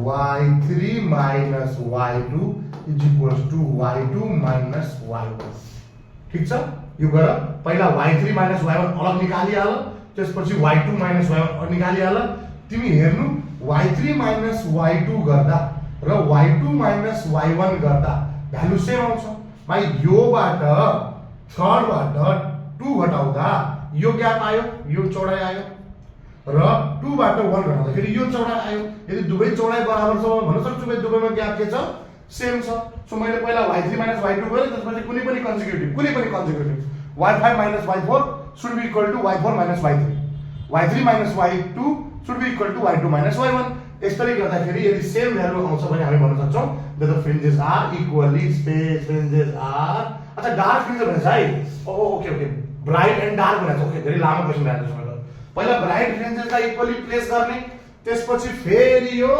y3 minus y2 is equals to y2 minus y1 ठीक छ यो गर पहिला y3 minus y1 अलग निकालिहाल त्यसपछि y2 minus y1 निकालिहाल तिमी हेर्नु y3 minus y2 गर्दा र y2 minus y1 गर्दा भ्यालु सेम आउँछ भाइ योबाट थर्डबाट 2 घटाउँदा यो ग्याप आयो यो चौडाइ आयो र 2 बाट 1 घटाउँदाखेरि यो चौडाइ आयो। यदि दुवै चौडाइ बराबर छ भन्न सक्छु म दुवैमा ग्याप के छ सेम छ। सो मैले पहिला y3 - y2 गरे, त्यसपछि कुनै पनि consecutive y5 - y4 should be equal to y4 - y3, y3 - y2 should be equal to y2 - y1। यसरी गर्दाखेरि यदि सेम भ्यालु आउँछ भने हामी भन्न सक्छौं that the fringes are equally spaced, fringes are अच्छा डार्क फ्रिन्ज भनेछ है। ओके ब्राइट एन्ड डार्क भनेछ। ओके धेरै लामो क्वेशन भएर छ मेरो। पहिला ब्राइट फ्रिन्जेसलाई इक्वली प्लेस गर्ने, त्यसपछि फेरि यो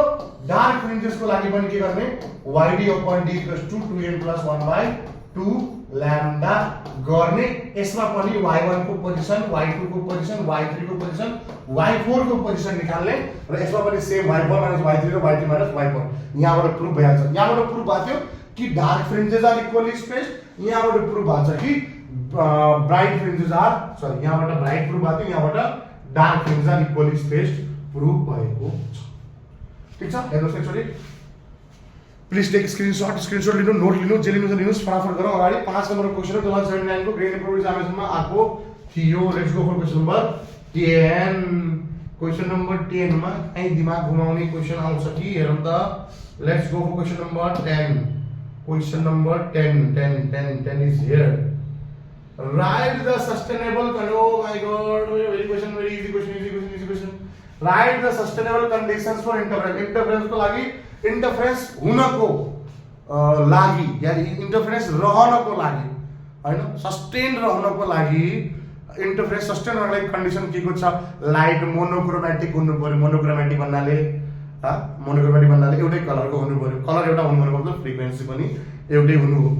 डार्क फ्रिन्जेसको लागि पनि के गर्ने yd upon d = 2n + 1/2 lambda गर्ने। यसमा पनि y1 को पोजिसन, y2 को पोजिसन, y3 को पोजिसन, y4 को पोजिसन निकाल्ने र यसमा पनि सेम y4 - y3 र y2 - y4 यहाँबाट प्रुफ भइहाल्छ। यहाँबाट प्रुफ भएको थियो कि dark fringes are equally spaced, यहाँबाट प्रुफ भएको छ कि ब्राइट फ्रिन्जेस आर सरी यहाँबाट ब्राइट प्रुफ भएको थियो, यहाँबाट dark fringes are equally spaced proof भएको छ। ठीक छ, हेर्नुस् एकचोटी प्लिज टेक स्क्रिनशट लिनु, नोट लिनु, जे लिनु छ लिनुस्, फटाफट गरौँ अगाडि। 5 नम्बरको क्वेशन हो 2079 को ग्रेड इम्प्रुभ एग्जामिनेसनमा आएको थियो। Let's go for question number 10। Question number 10 मा कहीं दिमाग घुमाउने क्वेशन आउँछ कि हेरौँ त। Let's go for question number 10। Question number 10 is here. Write the sustainable oh my god, very question, very easy question. Write the sustainable conditions for interference. Interference को लागि इंटरफेरेंस हुनको लागि यानी इंटरफेरेंस रहनको लागि हैन सस्टेन रहनको लागि इंटरफेरेंस सस्टेन रहनको लागि कन्डिसन के को छ लाइट मोनोक्रोमेटिक हुनु पर्यो। मोनोक्रोमेटिक भन्नाले एउटै कलरको हुनु पर्यो। कलर एउटा हुनु पर्यो मतलब फ्रिक्वेन्सी पनि एउटै हुनु हो।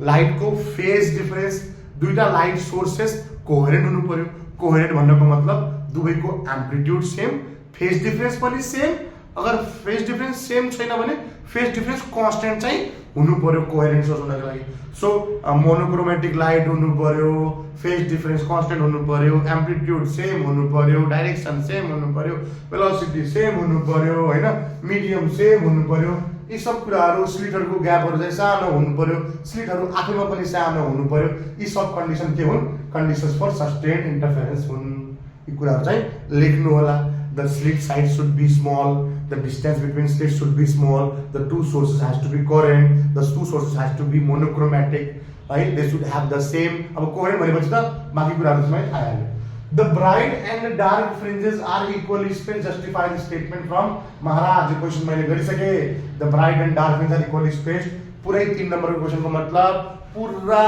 लाइट को फेज डिफरेंस दुईटा लाइट सोर्सेस कोहेरेंट हुनु पर्यो। कोहेरेंट भन्नको मतलब दुवैको एम्प्लिट्युड सेम, फेज डिफरेंस पनि सेम। अगर फेज डिफरेंस सेम छैन भने फेज डिफरेंस कांस्टेंट चाहिँ हुनु पर्यो कोहेरेंट सोर्स हुनको लागि। सो मोनोक्रोमेटिक लाइट हुनु पर्यो, फेज डिफरेंस कांस्टेंट हुनु पर्यो, एम्प्लिट्युड सेम हुनु पर्यो, डाइरेक्सन सेम हुनु पर्यो, वेलोसिटी सेम हुनु पर्यो हैन, मिडियम सेम हुनु पर्यो। यी सब कुराहरु स्लिटहरुको ग्यापहरु चाहिँ सानो हुनु पर्यो, स्लिटहरु आफैमा पनि सानो हुनु पर्यो। यी सब कन्डिसन के हुन् कन्डिशन्स फर सस्टेन्ड इंटरफेरेंस हुन्। यी कुराहरु चाहिँ लेख्नु होला। The slit size should be small, the distance between slits should be small, the two sources has to be coherent, the two sources has to be monochromatic, right? They should have the same. अब coherent भनेपछि त बाँकी कुराहरु चाहिँ आइहाल्यो। The bright and dark fringes are equally spaced. Justify the statement from महाराज। यो question मैले गरिसके। The bright and dark fringes are equally spaced। पुरै 3 नम्बरको क्वेशन को मतलब पूरा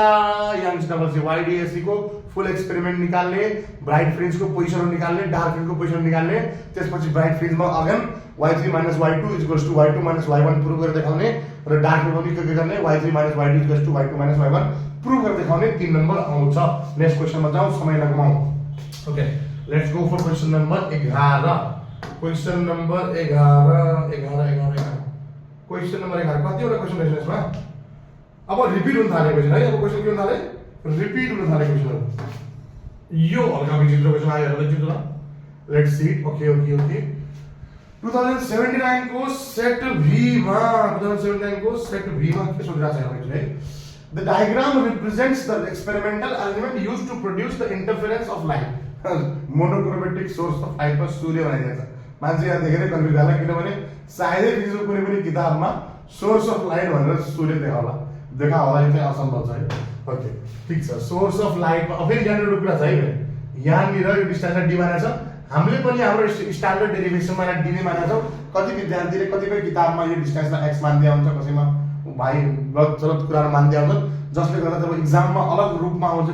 यंग डबल सी YDSC को फुल एक्सपेरिमेंट निकाल्ने, ब्राइट फ्रिन्ज को पोजिसन निकाल्ने, डार्क फ्रिन्ज को पोजिसन निकाल्ने, त्यसपछि ब्राइट फ्रिन्ज मा again y3 - y2 = y2 - y1 prove गरेर देखाउने र डार्क फ्रिन्ज पनि के गर्ने y3 - y2 = y2 - y1 prove गरेर देखाउने। 3 नम्बर आउँछ। नेक्स्ट क्वेशनमा जाउँ, समय नगमाउँ। Okay, let's go for question number 11। Question number 11 question number 11 कतिवटा क्वेशन रहेछ यसमा? अब रिपिट हुन थालेको क्वेशन है। अब क्वेशन के हुन थाले रिपिट हुन थालेको क्वेशन। यो हल्का विचित्र क्वेशन आयो होला चित्र। Let's see it. ओके 2079 को सेट भी मा के सोधिरहेको छ actually. The diagram represents the experimental element used to produce the interference of light. Monochromatic source of light को सूर्य बनाइएको छ। मान्छे यहाँ देखेर कन्फ्युज होला किनभने सायदै फिजिक्सको कुनै पनि किताबमा सोर्स अफ लाइट भनेर सूर्य देखा होला यो चाहिँ असम्भव छ है। ओके ठीक छ। सोर्स अफ लाइट फेरि यहाँनिर एउटा कुरा छ है, यहाँनिर यो डिस्टेन्सलाई डी मानेको छ। हामीले पनि हाम्रो स्ट्यान्डर्ड डेरिभेसनमा यहाँ डी नै मानेको छौँ। कति विद्यार्थीले कतिपय किताबमा यो डिस्टेन्सलाई एक्स मान्दै आउँछ, कसैमा भाइ गलत कुराहरू मान्दै आउँछन्, जसले गर्दा जब इक्जाममा अलग रूपमा आउँछ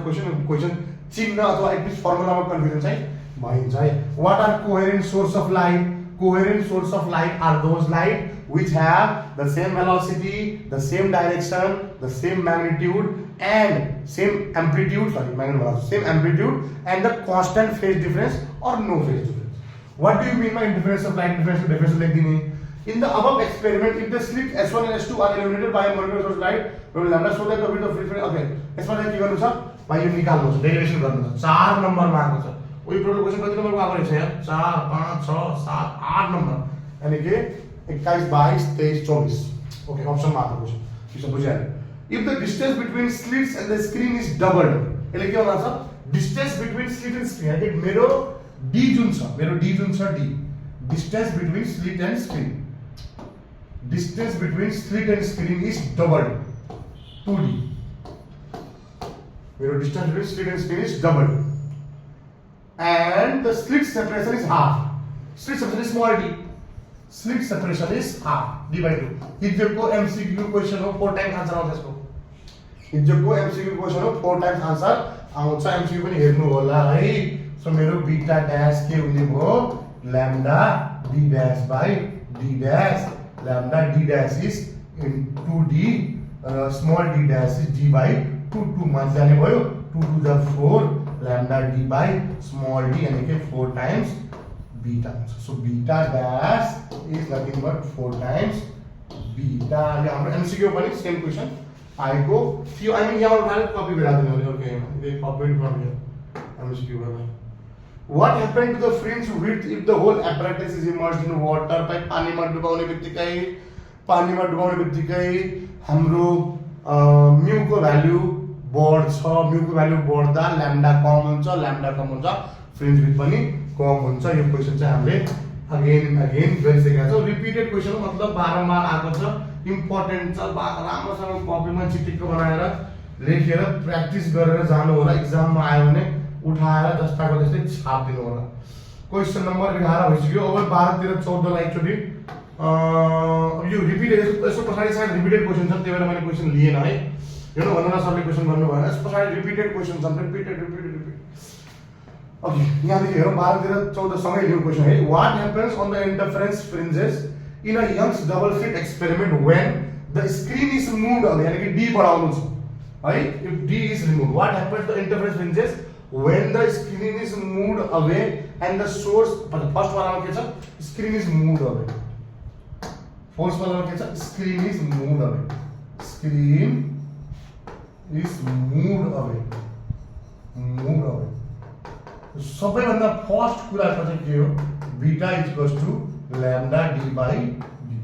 क्वेशन चिन्ह अथवा एटलिस्ट फर्मुलामा कन्फ्युजन चाहिँ भइन्छ है। What are coherent source of light? Coherent source of light are those light which have the same velocity, the same direction, the same magnitude and same amplitude, same amplitude and the constant phase difference or no phase difference. What do you mean by interference of light? Difference like in the above experiment, if the slits S1 and S2 are illuminated by a molecular source light, we will lambda show that the width of free frame. Okay, यसमा चाहिँ के गर्नु छ भाइ यो निकाल्नु छ, derivation गर्नु छ। 4 नम्बरमा आएको छ। वही प्रॉब्लम क्वेश्चन कति नंबर को आएको रहेछ यार? 4 5 6 7 8 नंबर यानी कि 21 22 23 24। ओके, ऑप्शन में आएको क्वेशन किन बुझायो। If the distance between slits and the screen is doubled, यसले के भन्छ distance between slit and screen यानी मेरो डी जुन छ मेरो डी जुन छ D distance between slit and screen distance between slit and screen is double 2d मेरो distance between slit and screen is double and the slit separation is half. Slit separation is small d. Slit separation is half d by 2. हिजोको MCQ question हो 4 times answer आउँछ यसको हिजोको MCQ question हो 4 times answer आउँछ MCQ पनि हेर्नु होला है सो मेरो बीटा डैश के हुने भयो lambda d dash by d dash lambda d dash is in 2d small d dash is d by 2 2 मा जाने भयो 2 to the 4 lambda d by small d यानी कि 4 times beta. So beta dash is nothing but 4 times beta. ये हमारे MCQ बनी same question. I go few I mean यहाँ उठाने copy बिड़ा देने वाले okay ये copy from here MCQ बना. What happened to the fringe width if the whole apparatus is immersed in water? भाई पानी में डुबाउने बित्तिकै हाम्रो mu को value बढ्छ म्यू को भ्यालु बढ्दा ल्याम्डा कम हुन्छ फ्रिन्ज विड्थ पनि कम हुन्छ यो क्वेशन चाहिँ हामीले अगेन गरिसकेका छौं रिपिटेड क्वेशन हो मतलब बारम्बार आएको छ इम्पोर्टेन्ट छ राम्रोसँग कपीमा चिटिक्क बनाएर लेखेर प्र्याक्टिस गरेर जानु होला एक्जाममा आयो भने उठाएर जस्ताको जस्तै छाप दिनु होला क्वेशन नम्बर 11 भइसक्यो अब 12 13 14 लाई एकचोटी यो रिपिटेड यसको पछाडी सायद रिपिटेड क्वेशन छ त्यही भएर मैले क्वेशन लिएन है You know, one सरले क्वेशन गर्नु भएन यसपछि रिपिटेड क्वेशन छन् रिपिटेड ओके यहाँ देखिए हेरौँ 12 13 14 सँगै लियो क्वेशन है what happens on the interference fringes in a Young's double slit experiment when the screen is moved away यानी कि डी बढाउनु छ है if D is removed what happens the interference fringes when the screen is moved away and the source first वालामा के छ screen is moved away first वालामा के छ screen is moved away screen is moved away सबैभन्दा first कुरा चाहिँ के हो beta equals to lambda d by d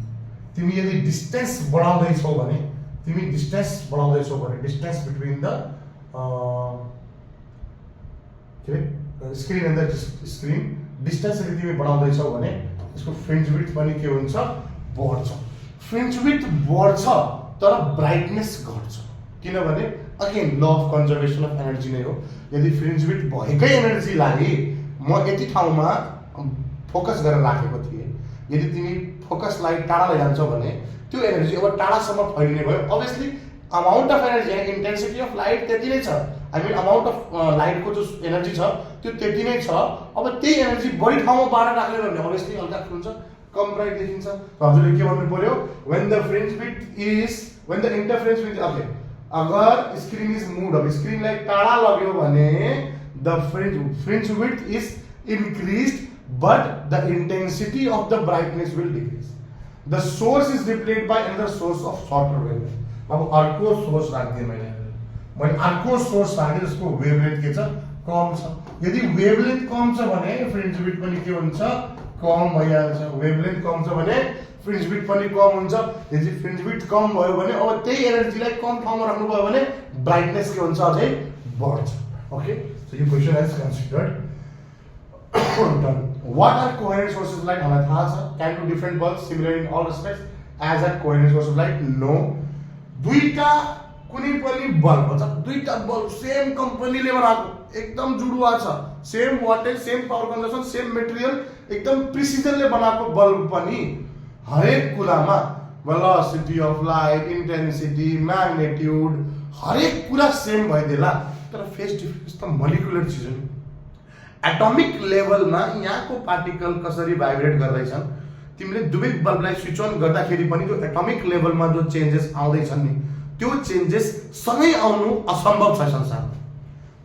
तिमी यदि डिस्टेंस बढाउँदै छौ भने distance between the screen and the screen distance यदि तिमी बढाउँदै छौ भने यसको फ्रिन्ज विड्थ पनि के हुन्छ बढ्छ फ्रिन्ज विड्थ बढ्छ तर ब्राइटनेस घट्छ किनभने again law of conservation of energy नै हो यदि फ्रिन्ज विड्थ भएकै एनर्जीलाई म यति ठाउँमा फोकस गरेर राखेको थिए यदि तिमी फोकसलाई टाढा लैजान्छौ भने त्यो एनर्जी अब टाढासम्म फैलिने भयो अभियसली अमाउन्ट अफ एनर्जी यानी इन्टेन्सिटी अफ लाइट त्यति नै छ आई मिन अमाउन्ट अफ लाइटको जो एनर्जी छ त्यो त्यति नै छ अब त्यही एनर्जी बढी ठाउँमा बाँडेर राख्ने हो भने अभियसली हल्का हुन्छ कम ब्राइट देखिन्छ हजुरले के भन्नु पर्यो when the fringe width is when the interference fringe okay अगर स्क्रीन इज मूव्ड अब स्क्रीनलाई टाढा लग्यो भने the fringe width is increased but the intensity of the brightness will decrease. The source is replaced by another source of shorter wavelength. अब अर्को source राख्दिए मैले अर्को source राखे जसको वेभलेन्थ के छ कम छ यदि वेभलेन्थ कम छ भने फ्रिन्ज विड्थ पनि के हुन्छ कम भइहाल्छ वेभलेन्थ कम छ भने फ्रिन्ज विड्थ पनि कम हुन्छ यदि फ्रिन्ज विड्थ कम भयो भने अब त्यही एनर्जीलाई कम ठाउँमा राख्नु भयो भने ब्राइटनेस के हुन्छ अझै बढ्छ ओके सो यो question is considered done. What are coherent sources of light? हमें था sir can do different bulbs similar in all respects as a coherent source of light? No. दुईटा कुनै पनि बल्ब हुन्छ दुईटा बल्ब सेम कम्पनीले बनाएको एकदम जुडुवा छ same wattage same power consumption same material एकदम प्रिसिजनले बनाएको बल्ब पनि हरेक कुरामा velocity of light intensity magnitude हरेक कुरा सेम भइदेला तर फेस डिफरेन्स त मोलिकुलर चिज हो एटॉमिक लेवल में यहाँ को पार्टिकल कसरी भाइब्रेट गर्दैछन् तिमीले दुवै बल्बलाई स्विच अन गर्दाखेरि पनि त्यो एटॉमिक लेवल में जो चेन्जेस आउँदैछन् नि त्यो चेन्जेस सँगै आउनु असम्भव छ संसारमा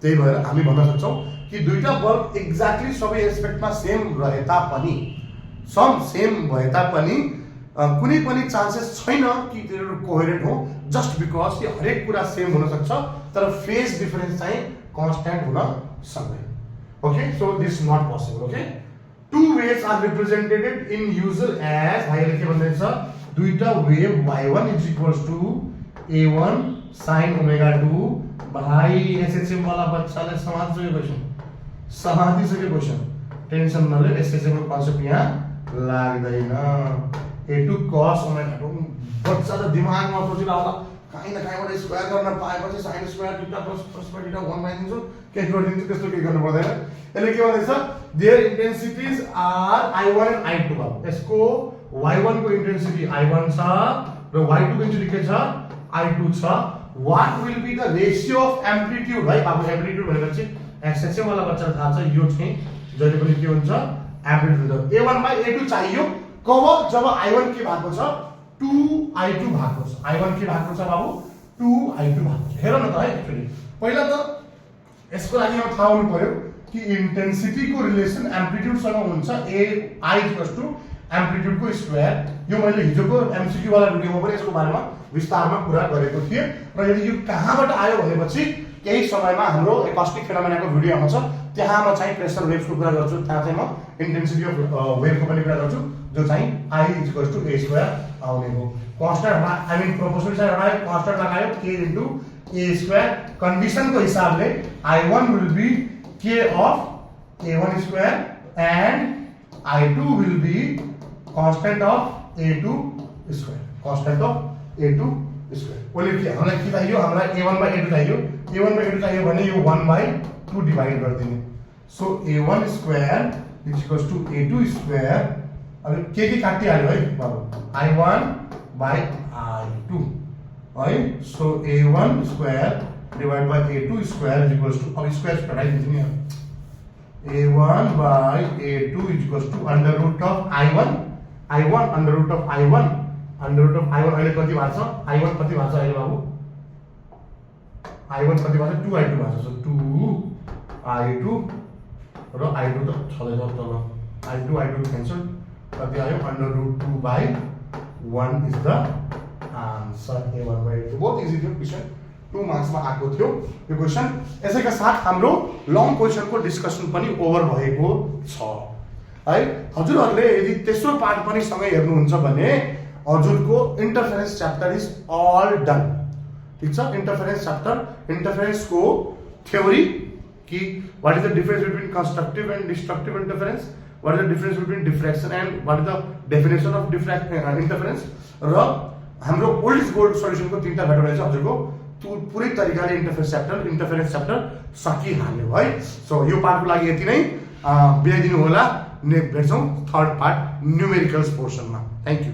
त्यही भएर हामी भन्न सक्छौं कि दुईटा बल्ब एक्ज्याक्टली सबै एस्पेक्टमा सेम रहे तापनि सम सेम भए तापनि कुनै पनि चान्सेस छैन कि तिनीहरु कोहेरेन्ट हो जस्ट बिकज कि हरेक कुरा सेम हुन सक्छ तर फेज डिफरेन्स चाहिँ कन्स्टेन्ट हुन सक्दैन Okay, so this is not possible. Okay, two waves are represented in user as high लेखे भन्दै छ दुईटा wave y1 is equals to a1 sin omega 2 भाई एसएचएम वाला बच्चाले समाज सक्यो क्वेशन समाधि सक्यो क्वेशन टेन्सन नले एसएसएको कन्सेप्ट यहाँ लाग्दैन। a2 cos ओमेगा t बच्चा त दिमागमा सोचिरहेको कहीँ न कहीँबाट स्क्वायर गर्न पाएपछि sin square theta plus cos theta 1 बनाइदिन्छु केही गरिदिन्छु त्यस्तो केही गर्नु पर्दैन। यसले के भन्दैछ there इन्टेन्सिटीज are I1 and I2 भयो। यसको y1 को इन्टेन्सिटी I1 छ र y2 को इन्टेन्सिटी के छ I2 छ। What will be the ratio of amplitude है अब एम्प्लिट्युड भनेपछि एक्सएक्स वाला बच्चा थाहा छ यो चाहिँ जहिले पनि के हुन्छ एम्प्लिट्युड a1 बाइ a2 चाहियो कब जब I1 के भएको छ 2I2 भएको छ। I1 के भएको छ बाबु 2I2 भएको छ। हेर न त है एक्चुअली पहिला त यसको लागि एउटा थाहा हुनु पर्यो कि इन्टेन्सिटी को रिलेसन एम्प्लिट्युड सँग हुन्छ I एम्प्लिट्युड को स्क्वायर। यो मैले हिजोको एमसीक्यू वाला भिडियोमा पनि यसको बारेमा विस्तारमा कुरा गरेको थिए र यदि यो कहाँबाट आयो भनेपछि केही समयमा हाम्रो एकस्टिक फेनोमेनाको भिडियो आउँछ त्यहाँ म चाहिँ प्रेसर वेव्सको कुरा गर्छु त्यहाँ चाहिँ म इन्टेन्सिटी अफ वेभको पनि कुरा गर्छु जो चाहिँ I a स्क्वायर आउने हो। कन्स्टेन्ट आई मिन प्रोपोर्सनल चाहिँ एउटा कन्स्टेन्ट लगायो k इन्टु a स्क्वायर कन्डिसनको हिसाबले I1 will be k of a1 square and I2 will be constant of a2 square constant of a2 square ओले के हामीलाई के चाहियो हामीलाई a1 by a2 चाहियो a1 by a2 चाहियो भने यो 1 by 2 डिवाइड गरिदिने so a1 square is equals to a2 square अब के काटिहाल्यो है बाबु I1 by I2 है so a1 square divided by a2 square is equals to अब स्क्वायर हटाइदिन्छु नि a1 by a2 is equals to under root of I1 under root of I1 अहिले कति भएको छ I1 कति भएको छ अहिले बाबु I1 कति भएको छ 2I2 भएको छ सो 2I2 र I2 त छँदैछ तल I2 क्यान्सल कति आयो under root 2 by 1 is the answer a1 by a2 बहुत इजी थियो क्वेशन 2 मार्क्स मा आएको थियो यो क्वेशन। यसैका साथ हाम्रो लङ क्वेशनको डिस्कसन पनि ओभर भएको छ है। हजुरहरुले यदि तेस्रो पार्ट पनि सँगै हेर्नुहुन्छ भने हजुरको interference chapter is all done ठीक छ। इन्टरफेरेन्स च्याप्टर इन्टरफेरेन्स को थ्योरी कि what is the difference between constructive and destructive interference what is the difference between diffraction and what is the definition of interference र हाम्रो old is gold सल्युसनको तीनटा video रहेछ हजुरको पुरै तरिकाले इन्टरफेरेन्स च्याप्टर सकिहाल्यो है। सो यो पार्टको लागि यति नै बिदा दिनु होला। भेट्छौं थर्ड पार्ट न्यूमेरिकल्स पोर्सनमा। Thank you.